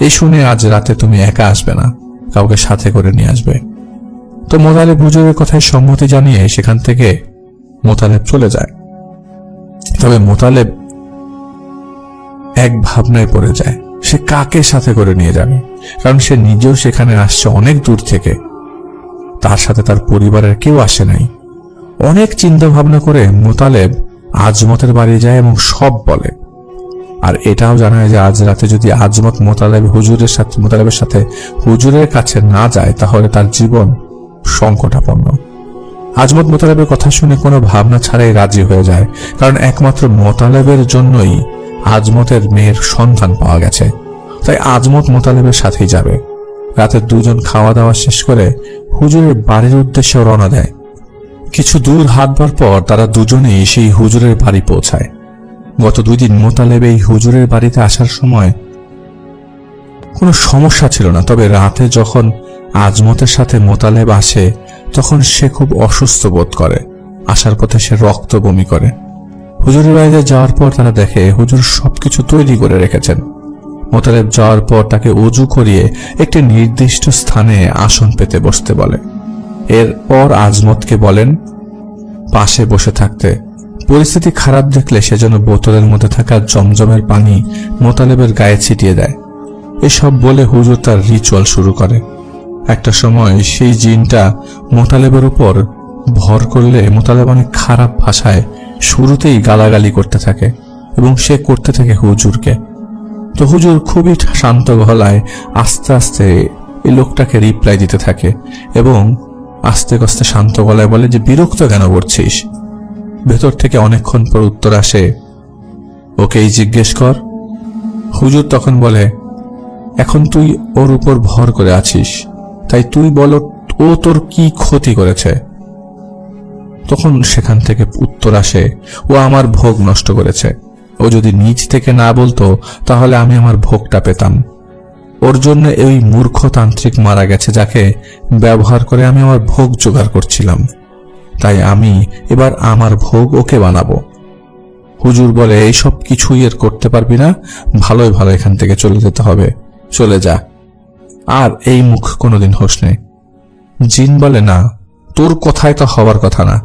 এই শুনে আজ রাতে তুমি একা আসবে না, কাউকে সাথে করে নিয়ে আসবে। তো মোতালেব হুজুরের কথায় সম্মতি জানিয়ে সেখান থেকে মোতালেব চলে যায়। তবে মোতালেব এক ভাবনায় পড়ে যায়, সে কাকে সাথে করে নিয়ে যাবে, কারণ সে নিজেও সেখানে আসছে অনেক দূর থেকে, তার সাথে তার পরিবারের কেউ আসে নাই। অনেক চিন্তা ভাবনা করে মোতালেব আজমতের বাড়ি যায় এবং সব বলে। আর এটাও জানায় যে আজ রাতে যদি আজমত মোতালেবের সাথে হুজুরের কাছে না যায় তাহলে তার জীবন সংকটাপন্ন। আজমত মোতালেবের কথা শুনে কোনো ভাবনা ছাড়াই রাজি হয়ে যায়, কারণ একমাত্র মোতালেবের জন্যই আজমতের মেয়ের সন্ধান পাওয়া গেছে, তাই আজমত মোতালেবের সাথেই যাবে। রাতে দুজন খাওয়া দাওয়া শেষ করে হুজুরের বাড়ির উদ্দেশ্যে রওনা দেয়। কিছু দূর হাঁটবার পর তারা দুজনেই সেই হুজুরের বাড়ি পৌঁছায়। গত 2 দিন মোতালেব এই হুজুরের বাড়িতে আসার সময় কোনো সমস্যা ছিল না, তবে রাতে যখন আজমতের সাথে মোতালেব আসে তখন সে খুব অসুস্থ বোধ করে। আসার পথে সে রক্ত বমি করে। হুজুরের বাড়িতে যাওয়ার পর তারা দেখে হুজুর সবকিছু তৈরি করে রেখেছেন। মোতালেব যাওয়ার পর তাকে ওযু করিয়ে একটি নির্দিষ্ট স্থানে আসন পেতে বসতে বলে। এরপর আজমতকে বলেন পাশে বসে থাকতে। পরিস্থিতি খারাপ দেখলে সেজন্য বোতলের মধ্যে থাকা জমজমের পানি মোতালেবের গায়ে ছিটিয়ে দেয়। এসব বলে হুজুর তার রিচুয়াল শুরু করে। একটা সময় সেই জিনটা মোতালেবের উপর ভর করলে মোতালেব অনেক খারাপ ভাষায় শুরুতেই গালাগালি করতে থাকে এবং সে করতে থাকে হুজুরকে। তো হুজুর খুবই শান্ত গলায় আস্তে আস্তে এই লোকটাকে রিপ্লাই দিতে থাকে এবং আস্তে আস্তে শান্ত গলায় বলে যে বিরক্ত কেন করছিস। ভেতর থেকে অনেকক্ষণ পর উত্তর আসে, ওকেই জিজ্ঞেস কর। হুজুর তখন বলে, এখন তুই ওর উপর ভর করে আছিস, তাই তুই বলো ও তোর কি ক্ষতি করেছে। তখন সেখান থেকে উত্তর আসে, ও আমার ভোগ নষ্ট করেছে। ও যদি নিজ থেকে না বলতো তাহলে আমি আমার ভোগটা পেতাম। ওর জন্য এই মূর্খ তান্ত্রিক মারা গেছে যাকে ব্যবহার করে আমি আমার ভোগ জোগাড় করছিলাম, তাই আমি এবার আমার ভোগ ওকে বানাবো। হুজুর বলে, এইসব কিছুই এর করতে পারবি না, ভালোই ভালো এখান থেকে চলে যেতে হবে, চলে যা, আর এই মুখ কোনোদিন হোস নে। জিন বলে, না, তোর কথায় তো হওয়ার কথা না,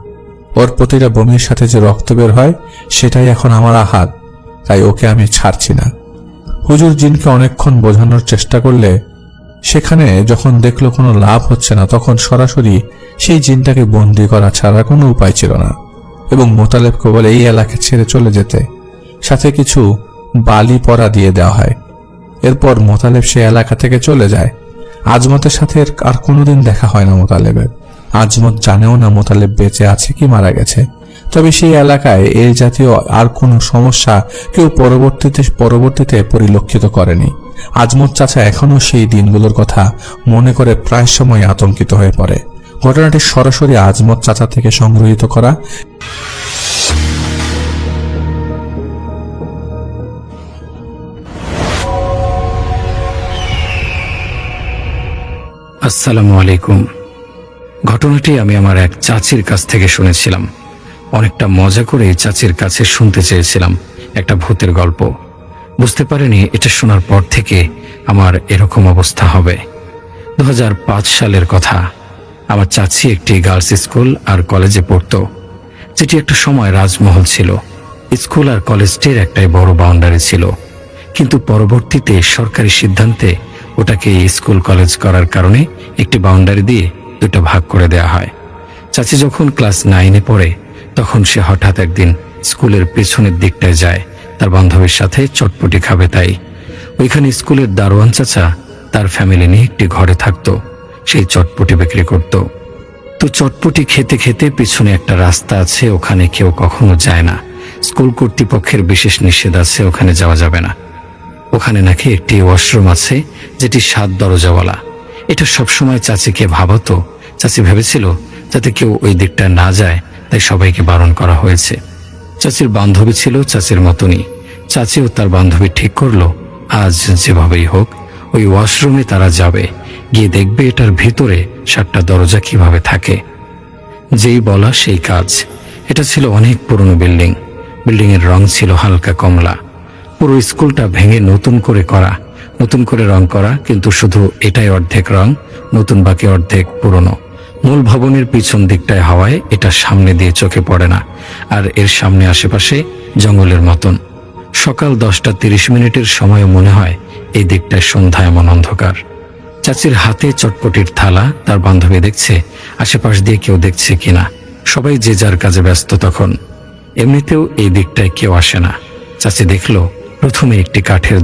ও ওর প্রতিটা বমির সাথে যে রক্ত বের হয় সেটাই এখন আমার আহার, তাই ওকে আমি ছাড়ছি না। হুজুর জিনকে অনেকক্ষণ বোঝানোর চেষ্টা করলে সেখানে যখন দেখলো কোনো লাভ হচ্ছে না, তখন সরাসরি সেই জিনটাকে বন্দি করা ছাড়া কোনো উপায় ছিল না এবং মোতালেবকে বলে এই এলাকা ছেড়ে চলে যেতে, সাথে কিছু বালি পরা দিয়ে দেওয়া হয়। এরপর মোতালেব সে এলাকা থেকে চলে যায়। আজমতের সাথে আর কোনোদিন দেখা হয় না মোতালেবের। আজমত জানেও না মোতালেব বেঁচে আছে কি মারা গেছে। তবে সেই এলাকায় এই জাতীয় আর কোনো সমস্যা কেউ পরবর্তীতে পরিলক্ষিত করেনি। আজমত চাচা এখনো সেই দিনগুলোর কথা মনে করে প্রায় সময় আতঙ্কিত হয়ে পড়ে। ঘটনাটি সরাসরি আজমত চাচা থেকে সংগৃহীত করা।
আসসালামু আলাইকুম। ঘটনাটি আমি আমার এক চাচির কাছ থেকে শুনেছিলাম। অনেকটা মজা করে চাচির কাছে শুনতে চেয়েছিলাম একটা ভূতের গল্প। বুঝতে পারিনি এটা শোনার পর থেকে আমার এরকম অবস্থা হবে। 2005 সালের কথা। আমার চাচি একটি গার্লস স্কুল আর কলেজে পড়তো, যেটি একটা সময় রাজমহল ছিল। স্কুল আর কলেজটির একটাই বড় বাউন্ডারি ছিল, কিন্তু পরবর্তীতে সরকারি সিদ্ধান্তে ওটাকে স্কুল কলেজ করার কারণে একটি বাউন্ডারি দিয়ে দুটো ভাগ করে দেওয়া হয়। চাচি যখন ক্লাস 9-এ পড়ে তখন সে হঠাৎ একদিন স্কুলের পেছনের দিকটায় যায় তার বান্ধবীর সাথে চটপটি খাবে। তাই ওইখানে স্কুলের দারোয়ান চাচা তার ফ্যামিলি নিয়ে একটি ঘরে থাকতো। সেই চটপটি বিক্রি করত। তো চটপটি খেতে খেতে পিছনে একটা রাস্তা আছে, ওখানে কেউ কখনো যায় না। স্কুল কর্তৃপক্ষের বিশেষ নিষেধ আছে, ওখানে যাওয়া যাবে না। ওখানে নাকি একটি ওয়াশরুম আছে যেটি 7 দরজাওয়ালা। এটা সবসময় চাচিকে ভাবাতো। চাচি ভেবেছিল যাতে কেউ ওই দিকটা না যায়, তাই সবাইকে বারণ করা হয়েছে। চাচির বান্ধবী ছিল চাচির মতনই। চাচিও তার বান্ধবী ঠিক করলো আজ যেভাবেই হোক ওই ওয়াশরুমে তারা যাবে, গিয়ে দেখবে এটার ভিতরে 7টা দরজা কিভাবে থাকে। যেই বলা সেই কাজ। এটা ছিল অনেক পুরনো বিল্ডিং। বিল্ডিংয়ের রং ছিল হালকা কমলা। পুরো স্কুলটা ভেঙে নতুন করে রং করা, কিন্তু শুধু এটাই অর্ধেক রং নতুন, বাকি অর্ধেক পুরনো। মূল ভবনের পিছন দিকটায় হওয়ায় এটা সামনে দিয়ে চোখে পড়ে না, আর এর সামনে আশেপাশে জঙ্গলের মতন। সকাল 10:30 সময় মনে হয় এই দিকটায় সন্ধ্যা এমন অন্ধকার। চাচির হাতে চটপটির থালা। তার বান্ধবী দেখছে আশেপাশ দিয়ে কেউ দেখছে কিনা। সবাই যে যার কাজে ব্যস্ত তখন। এমনিতেও এই দিকটায় কেউ আসে না। চাচি দেখলো প্রথমে একটি কাঠের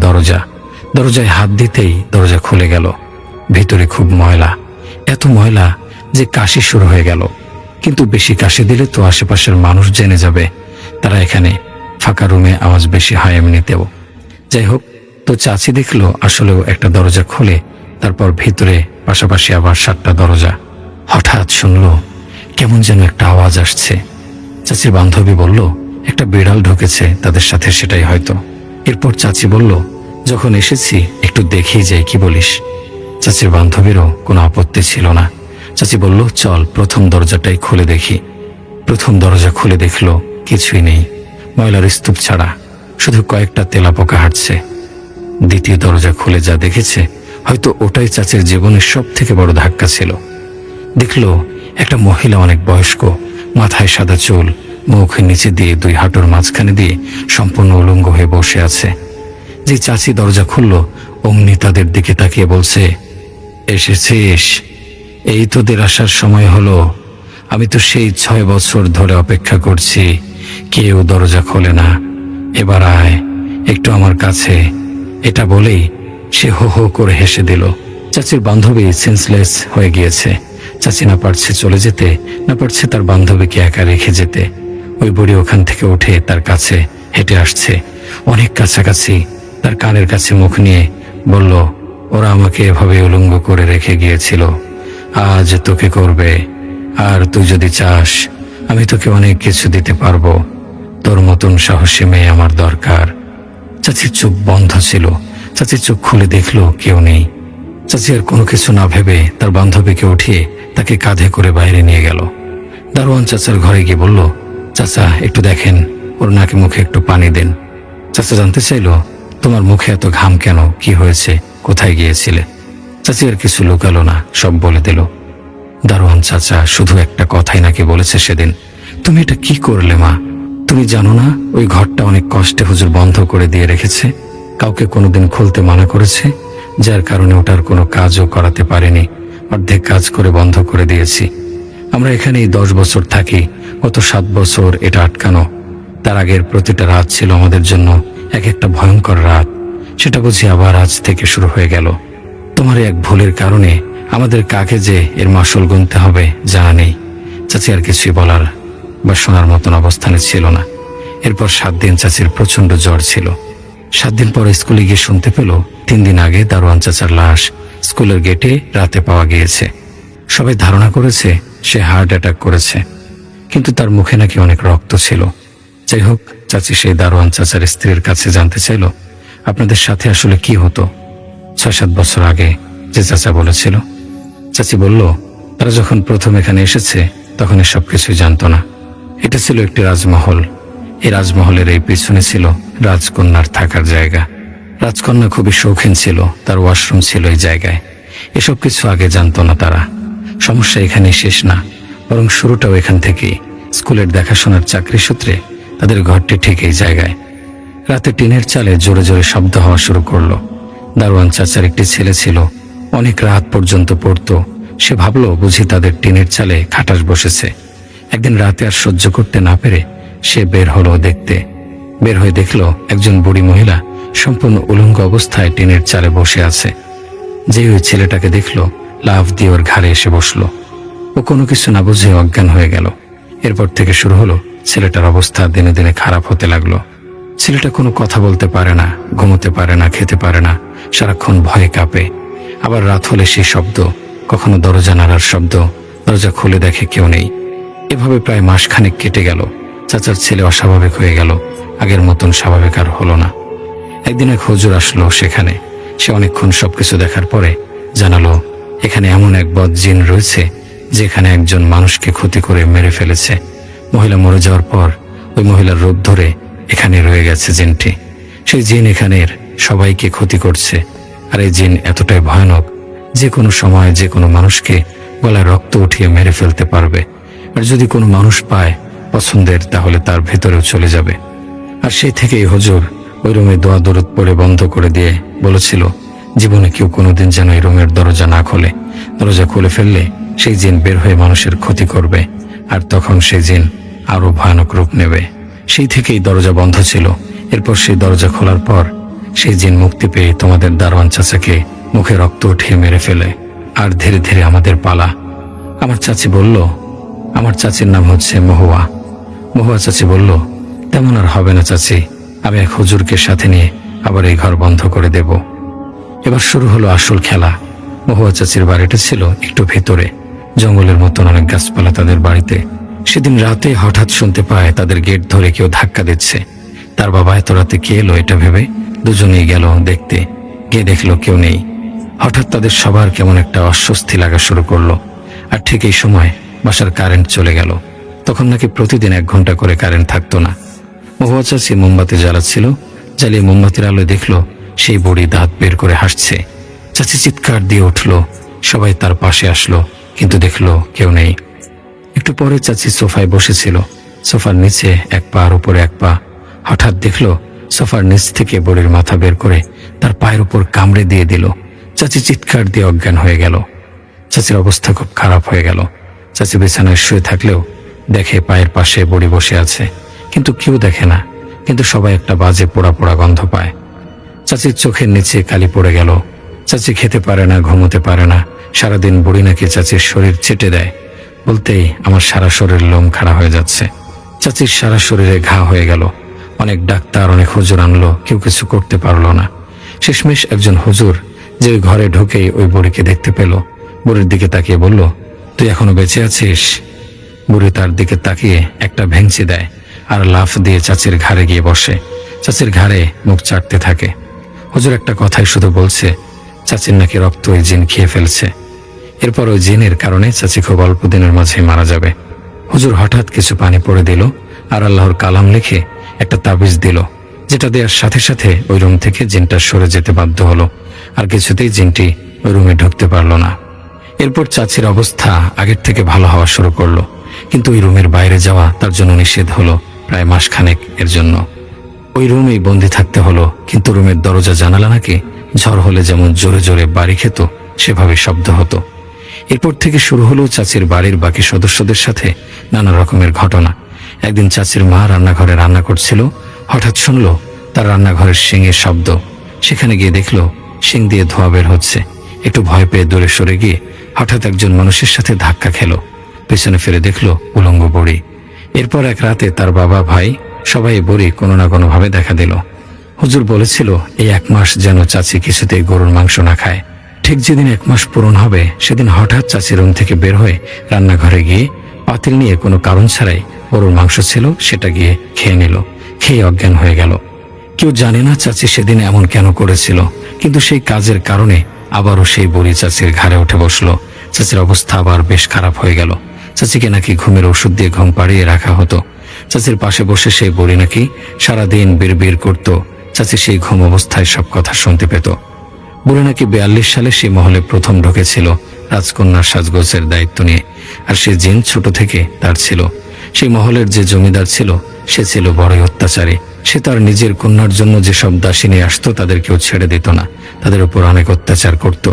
দরজায় হাত দিতেই দরজা খুলে গেল। ভিতরে খুব ময়লা, এত ময়লা যে কাশি শুরু হয়ে গেল। কিন্তু বেশি কাশি দিলে তো আশেপাশের মানুষ জেনে যাবে। তারা এখানে ফাঁকা রুমে আওয়াজ বেশি হয় এমনিতেও। যাই হোক, তো চাচি দেখলো আসলেও একটা দরজা খুলে, তারপর ভিতরে পাশাপাশি আবার 7টা দরজা। হঠাৎ শুনলো কেমন যেন একটা আওয়াজ আসছে। চাচির বান্ধবী বলল একটা বিড়াল ঢুকেছে তাদের সাথে, সেটাই হয়তো। এরপর চাচি বলল যখন এসেছি একটু দেখেই যাই, কি বলিস? চাচির বান্ধবীরও কোনো আপত্তি ছিল না। চাচি বলল চল প্রথম দরজাটাই খুলে দেখি। প্রথম দরজা খুলে দেখলো কিছুই নেই, ময়লার স্তূপ ছাড়া, শুধু কয়েকটা তেলাপোকা হাঁটছে। দ্বিতীয় দরজা খুলে যা দেখেছে হয়তো ওটাই চাচির জীবনের সব থেকে বড় ধাক্কা ছিল। দেখলো একটা মহিলা, অনেক বয়স্ক, মাথায় সাদা চুল, মুখের নিচে দিয়ে 2 হাঁটুর মাঝখানে দিয়ে সম্পূর্ণ উলঙ্গ হয়ে বসে আছে। যে চাচি দরজা খুললো অমনি তাদের দিকে তাকিয়ে বলছে, এসেছিস? এই তোদের আসার সময় হলো। আমি তো সেই 6 বছর ধরে অপেক্ষা করছি, কেউ দরজা খোলে না। এবার আয় একটু আমার কাছে। এটা বলেই সে হো হো করে হেসে দিল। চাচির বান্ধবী সেন্সলেস হয়ে গিয়েছে। চাচি না পারছে চলে যেতে, না পারছে তার বান্ধবীকে একা রেখে যেতে। ওই বুড়ি ওখান থেকে উঠে তার কাছে হেঁটে আসছে, অনেক কাছাকাছি। তার কানের কাছে মুখ নিয়ে বলল, ওরা আমাকে এভাবে উলঙ্গ করে রেখে গিয়েছিল, আজ তোকে করবে। আর তুই যদি চাস আমি তোকে অনেক কিছু দিতে পারবো। তোর মতন সাহসী মেয়ে আমার দরকার। চাচির চোখ বন্ধ ছিল। চাচির চোখ খুলে দেখলো কেউ নেই। চাচি আর কোনো কিছু না ভেবে তার বান্ধবীকে উঠিয়ে তাকে কাঁধে করে বাইরে নিয়ে গেল। দারোয়ান চাচার ঘরে গিয়ে বলল, চাচা একটু দেখেন, ওর নাকে মুখে একটু পানি দেন। চাচা জানতে চাইল, তোমার মুখে এত ঘাম কেন, কি হয়েছে, কোথায় গিয়েছিলে? চাচি আর কিছু লুকালো না, সব বলে দিল। দারোয়ান চাচা শুধু একটা কথাই নাকি বলেছে সেদিন, তুমি এটা কি করলে মা? তুমি জানো না ওই ঘরটা অনেক কষ্টে হুজুর বন্ধ করে দিয়ে রেখেছে, কাউকে কোনোদিন খুলতে মানা করেছে, যার কারণে ওটার কোনো কাজও করাতে পারেনি, অর্ধেক কাজ করে বন্ধ করে দিয়েছি। আমরা এখানেই 10 বছর থাকি, গত 7 বছর এটা আটকানো। তার আগের প্রতিটা রাত ছিল আমাদের জন্য এক একটা ভয়ঙ্কর রাত। সেটা বুঝি আবার আজ থেকে শুরু হয়ে গেল। তোমার এক ভুলের কারণে আমাদের কাকে যে এর মাসুল গুনতে হবে জানা নেই। চাচি আর কিছুই বলার বা শোনার মতন অবস্থানে ছিল না। এরপর 7 দিন চাচির প্রচন্ড জ্বর ছিল। 7 দিন পর স্কুলে গিয়ে শুনতে পেল 3 দিন আগে দারোয়ান চাচার লাশ স্কুলের গেটে রাতে পাওয়া গিয়েছে। সবাই ধারণা করেছে সে হার্ট অ্যাটাক করেছে, কিন্তু তার মুখে নাকি অনেক রক্ত ছিল। যাই হোক, চাচি সেই দারোয়ান চাচার স্ত্রীর কাছে জানতে চাইল, আপনাদের সাথে আসলে কি হতো 6-7 বছর আগে যে চাচা বলেছিল। চাচি বলল, তারা যখন প্রথম এখানে এসেছে তখন এসব কিছুই জানতো না। এটা ছিল একটি রাজমহল। এই রাজমহলের এই পিছনে ছিল রাজকন্যার থাকার জায়গা। রাজকন্যা খুবই শৌখিন ছিল, তার ওয়াশরুম ছিল এই জায়গায়। এসব কিছু আগে জানতো না তারা। সমস্যা এখানে শেষ না, বরং শুরুটাও এখান থেকেই। স্কুলের দেখাশোনার চাকরি সূত্রে তাদের ঘরটি ঠিক এই জায়গায়। রাতে টিনের চালে জোরে জোরে শব্দ হওয়া শুরু করলো। দারোয়ান চাচার একটি ছেলে ছিল, অনেক রাত পর্যন্ত পড়তো। সে ভাবলো বুঝি তাদের টিনের চালে খাটাস বসেছে। একদিন রাতে আর সহ্য করতে না পেরে সে বের হলো দেখতে। বের হয়ে দেখলো একজন বুড়ি মহিলা সম্পূর্ণ উলঙ্গ অবস্থায় টিনের চালে বসে আছে। যে ওই ছেলেটাকে দেখলো, লাফ দিয়ে ওর ঘাড়ে এসে বসলো। ও কোনো কিছু না বুঝে অজ্ঞান হয়ে গেল। এরপর থেকে শুরু হলো ছেলেটার অবস্থা দিনে দিনে খারাপ হতে লাগলো। ছেলেটা কোনো কথা বলতে পারে না, ঘুমোতে পারে না, খেতে পারে না, সারাক্ষণ ভয়ে কাঁপে। আবার রাত হলে সেই শব্দ, কখনো দরজা নাড়ার শব্দ, দরজা খুলে দেখে কেউ নেই। এভাবে প্রায় মাসখানেক কেটে গেল। চাচার ছেলে অস্বাভাবিক হয়ে গেল, আগের মতন স্বাভাবিক আর হলো না। একদিন এক হুজুর আসলো সেখানে। সে অনেকক্ষণ সবকিছু দেখার পরে জানালো, এখানে এমন এক বদ জিন রয়েছে যেখানে একজন মানুষকে ক্ষতি করে মেরে ফেলেছে। মহিলা মরে যাওয়ার পর ওই মহিলার রূপ ধরে এখানে রয়ে গেছে জিনটি। সেই জিন এখানের সবাইকে ক্ষতি করছে। আর এই জিন এতটাই ভয়ানক, যে কোনো সময় যে কোনো মানুষকে গলায় রক্ত উঠিয়ে মেরে ফেলতে পারবে। আর যদি কোনো মানুষ পায় পছন্দের, তাহলে তার ভেতরেও চলে যাবে। আর সেই থেকেই হুজুর ওই রুমে দোয়া দরুদ পড়ে বন্ধ করে দিয়ে বলেছিল, জীবনে কেউ কোনোদিন যেন এই রুমের দরজা না খোলে। দরজা খুলে ফেললে সেই জিন বের হয়ে মানুষের ক্ষতি করবে, আর তখন সেই জিন আরো ভয়ানক রূপ নেবে। সেই থেকেই দরজা বন্ধ ছিল। এরপর সেই দরজা খোলার পর সেই জিন মুক্তি পেয়ে তোমাদের দারোয়ান চাচাকে মুখে রক্ত উঠিয়ে মেরে ফেলে। আর ধীরে ধীরে আমাদের পালা। আমার চাচি বলল, আমার চাচির নাম হচ্ছে মহুয়া। মহুয়া চাচি বলল, তেমন আর হবে না চাচি, আমি এক হুজুরকে সাথে নিয়ে আবার এই ঘর বন্ধ করে দেব। এবার শুরু হলো আসল খেলা। মহুয়া চাচির বাড়িটা ছিল একটু ভেতরে, জঙ্গলের মতন অনেক গাছপালা তাদের বাড়িতে। সেদিন রাতে হঠাৎ শুনতে পায় তাদের গেট ধরে কেউ ধাক্কা দিচ্ছে। তার বাবা এত রাতে কে এলো এটা ভেবে দুজনেই গেল দেখতে। গিয়ে দেখলো কেউ নেই। হঠাৎ তাদের সবার কেমন একটা অস্বস্তি লাগা শুরু করলো। আর ঠিক এই সময় বাসার কারেন্ট চলে গেল। তখন নাকি প্রতিদিন 1 ঘন্টা করে কারেন্ট থাকতো না। মহুয়া চাচি মোমবাতি জ্বালাচ্ছিল। জ্বালিয়ে মোমবাতির আলোয় দেখলো সেই বুড়ি দাঁত বের করে হাসছে। চাচি চিৎকার দিয়ে উঠলো। সবাই তার পাশে আসলো, কিন্তু দেখলো কেউ নেই। একটু পরে চাচি সোফায় বসেছিল। সোফার নিচে এক পা আর উপরে এক পা। হঠাৎ দেখলো সোফার নিচ থেকে বুড়ির মাথা বের করে তার পায়ের উপর কামড়ে দিয়ে দিল। চাচি চিৎকার দিয়ে অজ্ঞান হয়ে গেল। চাচির অবস্থা খুব খারাপ হয়ে গেল। চাচি বিছানায় শুয়ে থাকলেও দেখে পায়ের পাশে বুড়ি বসে আছে, কিন্তু কেউ দেখে না। কিন্তু সবাই একটা বাজে পোড়া পোড়া গন্ধ পায়। চাচির চোখের নিচে কালি পড়ে গেল। চাচি খেতে পারে না, ঘুমোতে পারে না। সারাদিন বুড়ি নাকি চাচির শরীর চেটে দেয়। বলতেই আমার সারা শরীর লোম খাড়া হয়ে যাচ্ছে। চাচির সারা শরীরে ঘা হয়ে গেল। অনেক ডাক্তার, অনেক হুজুর আনলো, কেউ কিছু করতে পারলো না। শেষমেশ একজন হুজুর যে ওই ঘরে ঢুকেই ওই বুড়িকে দেখতে পেল, বুড়ির দিকে তাকিয়ে বলল, তুই এখনো বেঁচে আছিস? বুড়ি তার দিকে তাকিয়ে একটা ভেঙচি দেয় আর লাফ দিয়ে চাচির ঘাড়ে গিয়ে বসে। চাচির ঘাড়ে মুখ চাটতে থাকে। হুজুর একটা কথাই শুধু বলছে, চাচির নাকি রক্ত ওই জিন খেয়ে ফেলছে। এরপর ওই জিনের কারণে চাচি খুব অল্প দিনের মাঝে মারা যাবে। হুজুর হঠাৎ কিছু পানি পড়ে দিল আর আল্লাহর কালাম লিখে একটা তাবিজ দিল, যেটা দেওয়ার সাথে সাথে ওই রুম থেকে জিনটা সরে যেতে বাধ্য হলো। আর কিছুতেই জিনটি ওই রুমে ঢুকতে পারলো না। এরপর চাচির অবস্থা আগের থেকে ভালো হওয়া শুরু করলো। কিন্তু ওই রুমের বাইরে যাওয়া তার জন্য নিষেধ হলো প্রায় মাসখানেক এর জন্য। ওই রুমেই বন্দি থাকতে হলো, কিন্তু রুমের দরজা জানালা নাকি ঝড় হলে যেমন জোরে জোরে বাড়ি খেত সেভাবে শব্দ হতো। এরপর থেকে শুরু হলো চাচির বাড়ির বাকি সদস্যদের সাথে নানা রকমের ঘটনা। একদিন চাচির মা রান্নাঘরে রান্না করছিল, হঠাৎ শুনলো তার রান্নাঘরের শিঙের শব্দ। সেখানে গিয়ে দেখলো শিং দিয়ে ধোঁয়া বের হচ্ছে। একটু ভয় পেয়ে দূরে সরে গিয়ে হঠাৎ একজন মানুষের সাথে ধাক্কা খেলো। পেছনে ফিরে দেখলো উলঙ্গ বুড়ি। এরপর এক রাতে তার বাবা, ভাই সবাই বুড়ি কোনো না কোনো ভাবে দেখা দিল। হুজুর বলেছিল এই 1 মাস যেন চাচি কিছুতেই গরুর মাংস না খায়। ঠিক যেদিন 1 মাস পূরণ হবে সেদিন হঠাৎ চাচি রুম থেকে বের হয়ে রান্নাঘরে গিয়ে পাতিল নিয়ে কোনো কারণ ছাড়াই গরুর মাংস ছিল সেটা গিয়ে খেয়ে নিল। খেয়ে অজ্ঞান হয়ে গেল। কেউ জানে না চাচি সেদিন এমন কেন করেছিল, কিন্তু সেই কাজের কারণে আবারও সেই বুড়ি চাচির ঘাড়ে উঠে বসলো। চাচির অবস্থা আবার বেশ খারাপ হয়ে গেল। চাচিকে নাকি ঘুমের ওষুধ দিয়ে ঘুম পাড়িয়ে রাখা হতো। চাচির পাশে বসে সেই বুড়ি নাকি সারাদিন বিড়বিড় করত। চাচি সেই ঘুম অবস্থায় সব কথা শুনতে পেত। বুড়ি নাকি 42 সালে সেই মহলে প্রথম ঢুকেছিল রাজকন্যার সাজগোজের দায়িত্ব নিয়ে। আর সে জিন ছোট থেকে তার ছিল। সেই মহলের যে জমিদার ছিল সে ছিল বড়ই অত্যাচারী। সে তার নিজের কন্যার জন্য যেসব দাসী নিয়ে আসতো তাদের কেউ ছেড়ে দিত না, তাদের উপর অনেক অত্যাচার করত।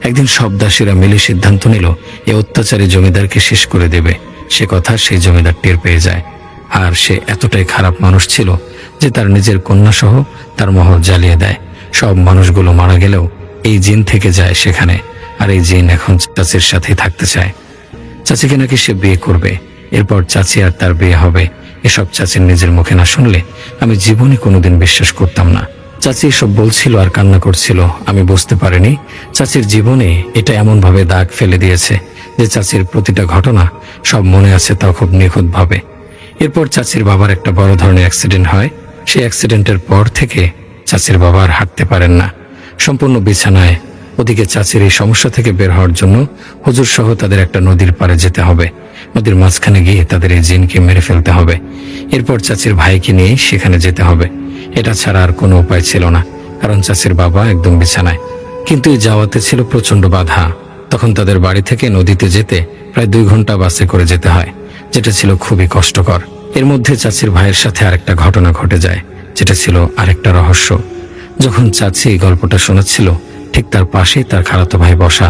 একদিন সব দাসীরা মিলে সিদ্ধান্ত নিল এই অত্যাচারী জমিদারকে শেষ করে দেবে। সে কথা সেই জমিদার টের পেয়ে যায়। আর সে এতটাই খারাপ মানুষ ছিল যে তার নিজের কন্যা সহ তার মহল জ্বালিয়ে দেয়। সব মানুষগুলো মারা গেলেও এই জিন থেকে যায় সেখানে। আর এই জিন এখন চাচির সাথেই থাকতে চায়। চাচিকে নাকি সে বিয়ে করবে, এরপর চাচি আর তার বিয়ে হবে। এসব চাচির নিজের মুখে না শুনলে আমি জীবনে কোনোদিন বিশ্বাস করতাম না। চাচি এসব বলছিল আর কান্না করছিল। আমি বুঝতে পারিনি চাচির জীবনে এটা এমনভাবে দাগ ফেলে দিয়েছে যে চাচির প্রতিটা ঘটনা সব মনে আছে, তাও খুব নিখুঁতভাবে। এরপর চাচির বাবার একটা বড় ধরনের অ্যাক্সিডেন্ট হয়। সেই অ্যাক্সিডেন্টের পর থেকে চাচির বাবা আর হাঁটতে পারেন না, সম্পূর্ণ বিছানায়। ওদিকে চাচির এই সমস্যা থেকে বের হওয়ার জন্য হুজুর সহ তাদের একটা নদীর পাড়ে যেতে হবে। নদীর মাঝখানে গিয়ে তাদের এই জিনকে মেরে ফেলতে হবে। এরপর চাচির ভাইকে নিয়ে সেখানে যেতে হবে। এটা ছাড়া আর কোনো উপায় ছিল না, কারণ চাচির বাবা একদম বিছানায়। কিন্তু এই যাওয়াতে ছিল প্রচন্ড বাধা। তখন তাদের বাড়ি থেকে নদীতে যেতে প্রায় 2 ঘন্টা বাসে করে যেতে হয়, যেটা ছিল খুবই কষ্টকর। এর মধ্যে চাচির ভাইয়ের সাথে আরেকটা ঘটনা ঘটে যায়, যেটা ছিল আরেকটা রহস্য। যখন চাচি এই গল্পটা শোনাচ্ছিল ঠিক তার পাশেই তার খালাতো ভাই বসা,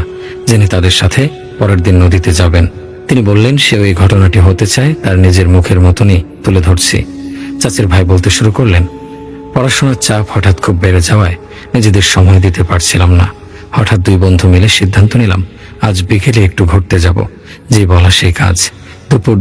যিনি তাদের সাথে পরের দিন নদীতে যাবেন। তিনি বললেন সে ওই ঘটনাটি হতে চায় তার নিজের মুখের মতনই তুলে ধরছি। চাচির ভাই বলতে শুরু করলেন, পড়াশোনার চাপ হঠাৎ খুব বেড়ে যাওয়ায় নিজেদের সময় দিতে পারছিলাম না। হঠাৎ 2 বন্ধু মিলে সিদ্ধান্ত নিলাম আজ বিকেলে একটু ঘুরতে যাব। যে বলা সেই কাজ। দুপুর